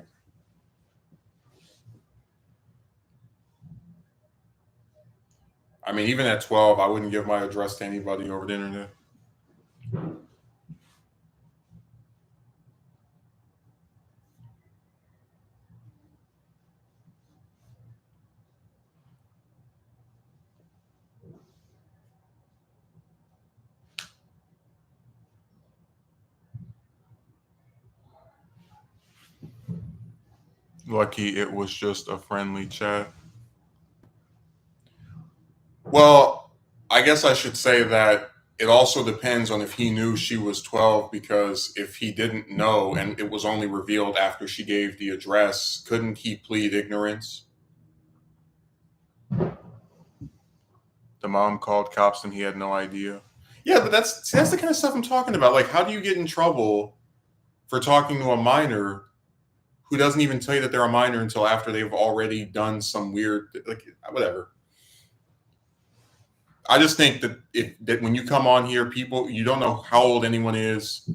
Speaker 1: I mean, even at 12, I wouldn't give my address to anybody over the internet. Lucky it was just a friendly chat. Well, I guess I should say that it also depends on if he knew she was 12, because if he didn't know and it was only revealed after she gave the address, couldn't he plead ignorance? The mom called cops and he had no idea. Yeah, but that's the kind of stuff I'm talking about. Like, how do you get in trouble for talking to a minor who doesn't even tell you that they're a minor until after they've already done some weird, like, whatever. I just think that when you come on here, people, you don't know how old anyone is,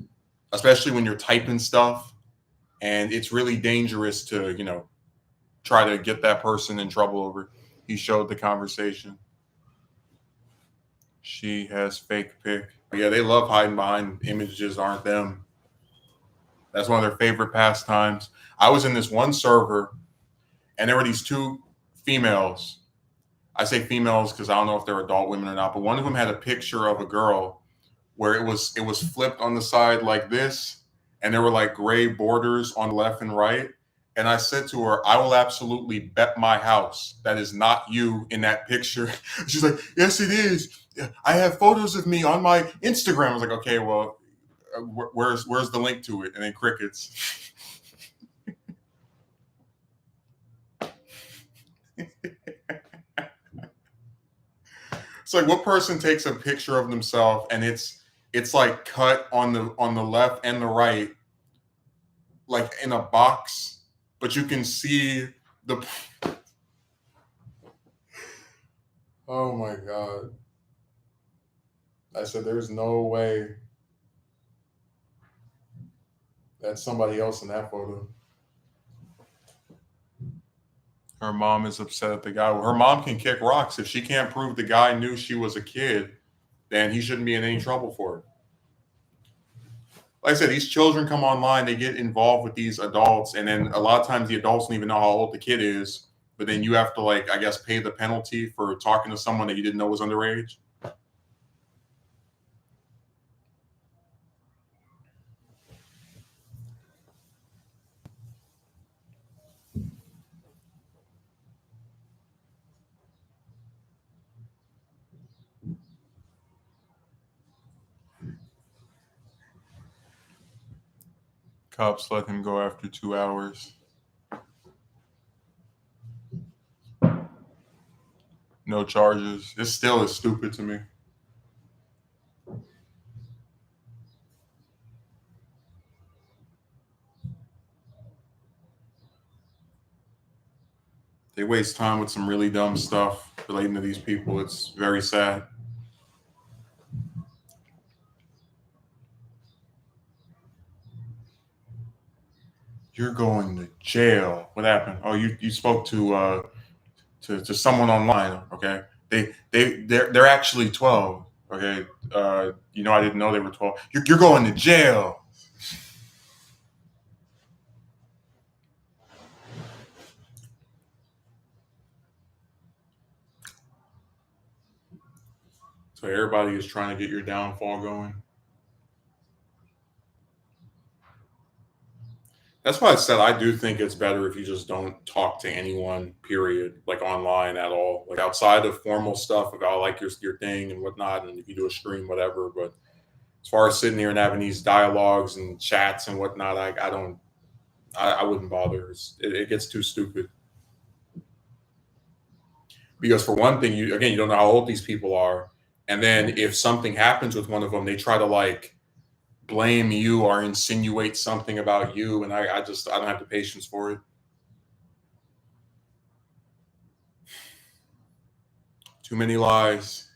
Speaker 1: especially when you're typing stuff, and it's really dangerous to try to get that person in trouble over. He showed the conversation. She has fake pic. Yeah, they love hiding behind images aren't them. That's one of their favorite pastimes. I was in this one server, and there were these two females. I say females because I don't know if they're adult women or not, but one of them had a picture of a girl where it was flipped on the side like this, and there were like gray borders on the left and right. And I said to her, I will absolutely bet my house that is not you in that picture. She's like, yes, it is. I have photos of me on my Instagram. I was like, okay, well, where's the link to it? And then crickets. It's like what person takes a picture of themselves and it's like cut on the left and the right, like in a box, but you can see the. Oh my god! I said, "There's no way that's somebody else in that photo." Her mom is upset at the guy. Her mom can kick rocks if she can't prove the guy knew she was a kid. Then he shouldn't be in any trouble for it. Like I said, these children come online, they get involved with these adults, and then a lot of times the adults don't even know how old the kid is. But then you have to, like, I guess, pay the penalty for talking to someone that you didn't know was underage. Cops let him go after 2 hours. No charges. It still is stupid to me. They waste time with some really dumb stuff relating to these people. It's very sad. You're going to jail. What happened? Oh, you spoke to someone online. Okay, they're actually 12. Okay, I didn't know they were 12. You're going to jail. So everybody is trying to get your downfall going. That's why I said I do think it's better if you just don't talk to anyone, period, like online at all, like outside of formal stuff about like your thing and whatnot, and if you do a stream, whatever. But as far as sitting here and having these dialogues and chats and whatnot, I don't, I wouldn't bother. It gets too stupid because for one thing, you don't know how old these people are, and then if something happens with one of them, they try to like blame you or insinuate something about you, and I don't have the patience for it. Too many lies.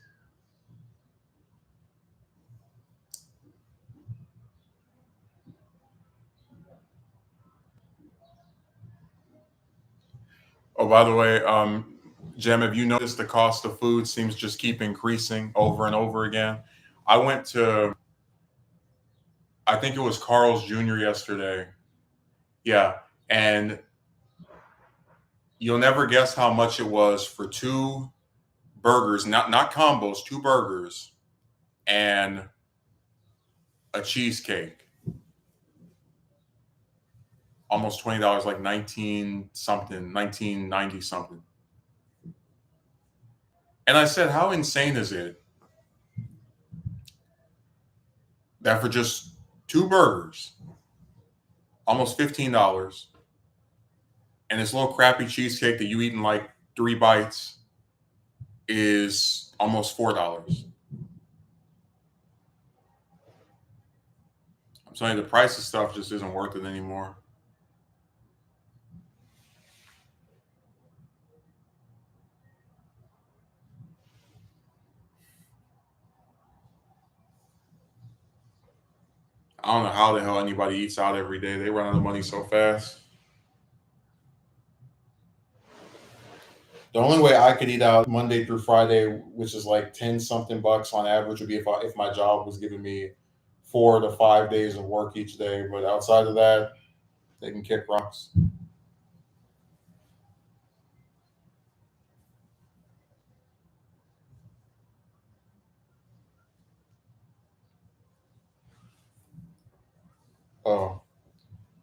Speaker 1: Oh, by the way, Jem, have you noticed the cost of food seems just keep increasing over and over again? I went to, I think it was Carl's Jr. yesterday. Yeah, and you'll never guess how much it was for two burgers, not combos, two burgers and a cheesecake. Almost $20, like 19 something, 1990 something. And I said, how insane is it that for just two burgers, almost $15, and this little crappy cheesecake that you eat in like 3 bites is almost $4. I'm telling you, the price of stuff just isn't worth it anymore. I don't know how the hell anybody eats out every day. They run out of money so fast. The only way I could eat out Monday through Friday, which is like 10 something bucks on average, would be if my job was giving me 4 to 5 days of work each day. But outside of that, they can kick rocks. Oh,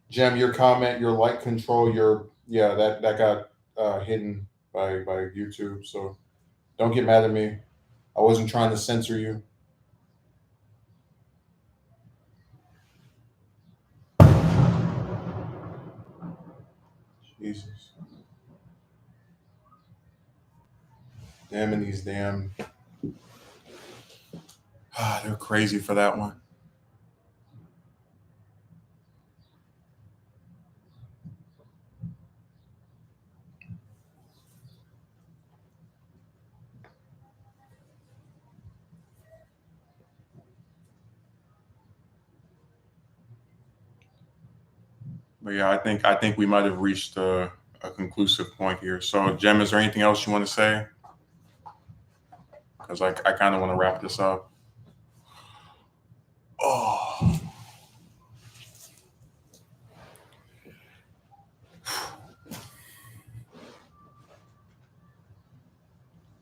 Speaker 1: Jem, your comment, your light control, your yeah, that got hidden by YouTube. So don't get mad at me. I wasn't trying to censor you. Jesus, damn, and these damn They're crazy for that one. But yeah, I think we might have reached a conclusive point here. So, Jem, is there anything else you want to say? Because I kind of want to wrap this up. Oh,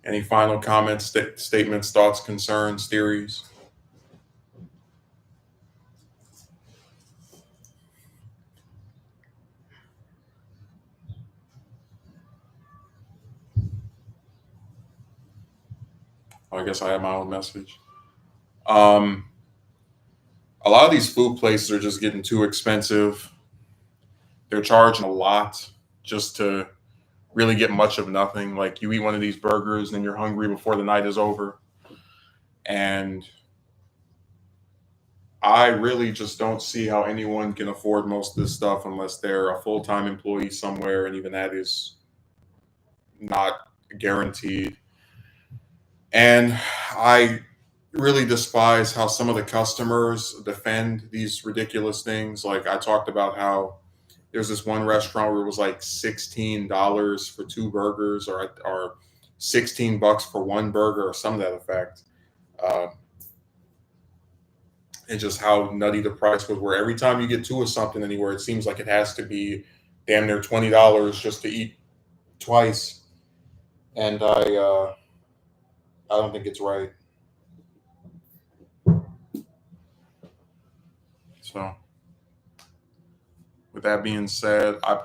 Speaker 1: any final comments, statements, thoughts, concerns, theories? Oh, I guess I have my own message. Um, a lot of these food places are just getting too expensive. They're charging a lot just to really get much of nothing. Like you eat one of these burgers and you're hungry before the night is over. And I really just don't see how anyone can afford most of this stuff unless they're a full time employee somewhere, and even that is not guaranteed. And I really despise how some of the customers defend these ridiculous things. Like I talked about how there's this one restaurant where it was like $16 for two burgers, or $16 for one burger, or some of that effect. Uh, and just how nutty the price was. Where every time you get two of something anywhere, it seems like it has to be damn near $20 just to eat twice. And I don't think it's right. So with that being said, I'm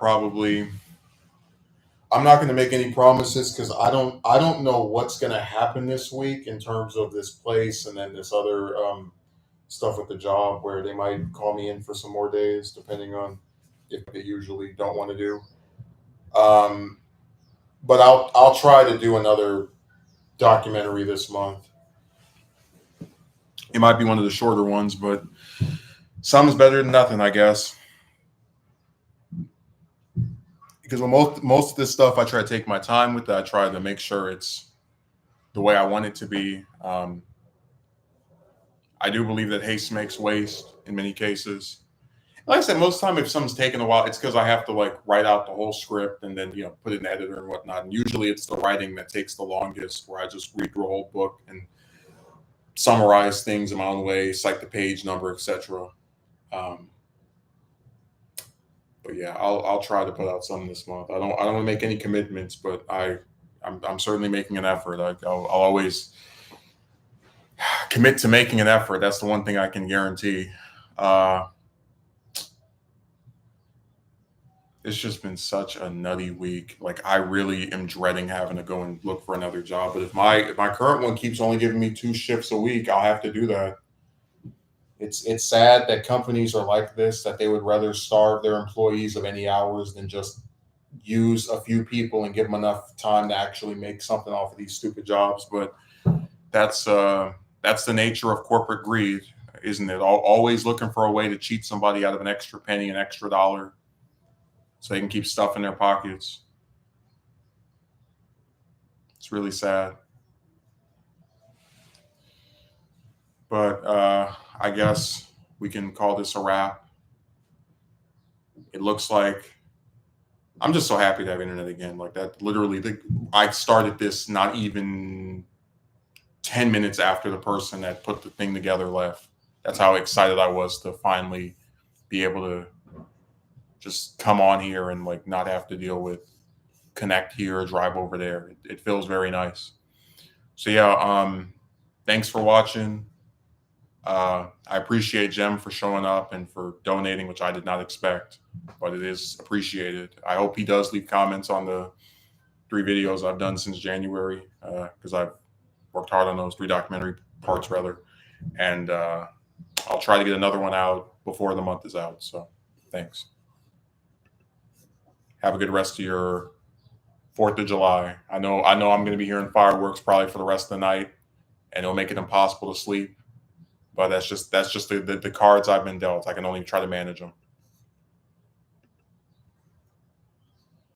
Speaker 1: not going to make any promises because I don't know what's going to happen this week in terms of this place and then this other stuff with the job where they might call me in for some more days depending on if they usually don't want to do. Um, but I'll try to do another documentary this month. It might be one of the shorter ones, but something's better than nothing, I guess. Because with most of this stuff, I try to take my time with it. I try to make sure it's the way I want it to be. I do believe that haste makes waste in many cases. Like I said, most of the time, if something's taking a while, it's because I have to like write out the whole script and then put it in the editor and whatnot. And usually, it's the writing that takes the longest, where I just read through a whole book and summarize things in my own way, cite the page number, etc. Um, but yeah, I'll try to put out something this month. I don't want to make any commitments, but I'm certainly making an effort. I'll always commit to making an effort. That's the one thing I can guarantee. Uh, it's just been such a nutty week. Like I really am dreading having to go and look for another job. But if my current one keeps only giving me two shifts a week, I'll have to do that. It's sad that companies are like this, that they would rather starve their employees of any hours than just use a few people and give them enough time to actually make something off of these stupid jobs. But that's uh that's the nature of corporate greed, isn't it? Always looking for a way to cheat somebody out of an extra penny, an extra dollar, so they can keep stuff in their pockets. It's really sad. But I guess we can call this a wrap. It looks like I'm just so happy to have internet again. Like that, literally, I started this not even 10 minutes after the person that put the thing together left. That's how excited I was to finally be able to just come on here and like not have to deal with connect here or drive over there. It feels very nice. So yeah, thanks for watching. I appreciate Jem for showing up and for donating, which I did not expect, but it is appreciated. I hope he does leave comments on the three videos I've done since January, because I've worked hard on those three documentary parts rather, and I'll try to get another one out before the month is out. So thanks. Have a good rest of your Fourth of July. I know I'm going to be hearing fireworks probably for the rest of the night, and it'll make it impossible to sleep. But that's just the cards I've been dealt. I can only try to manage them.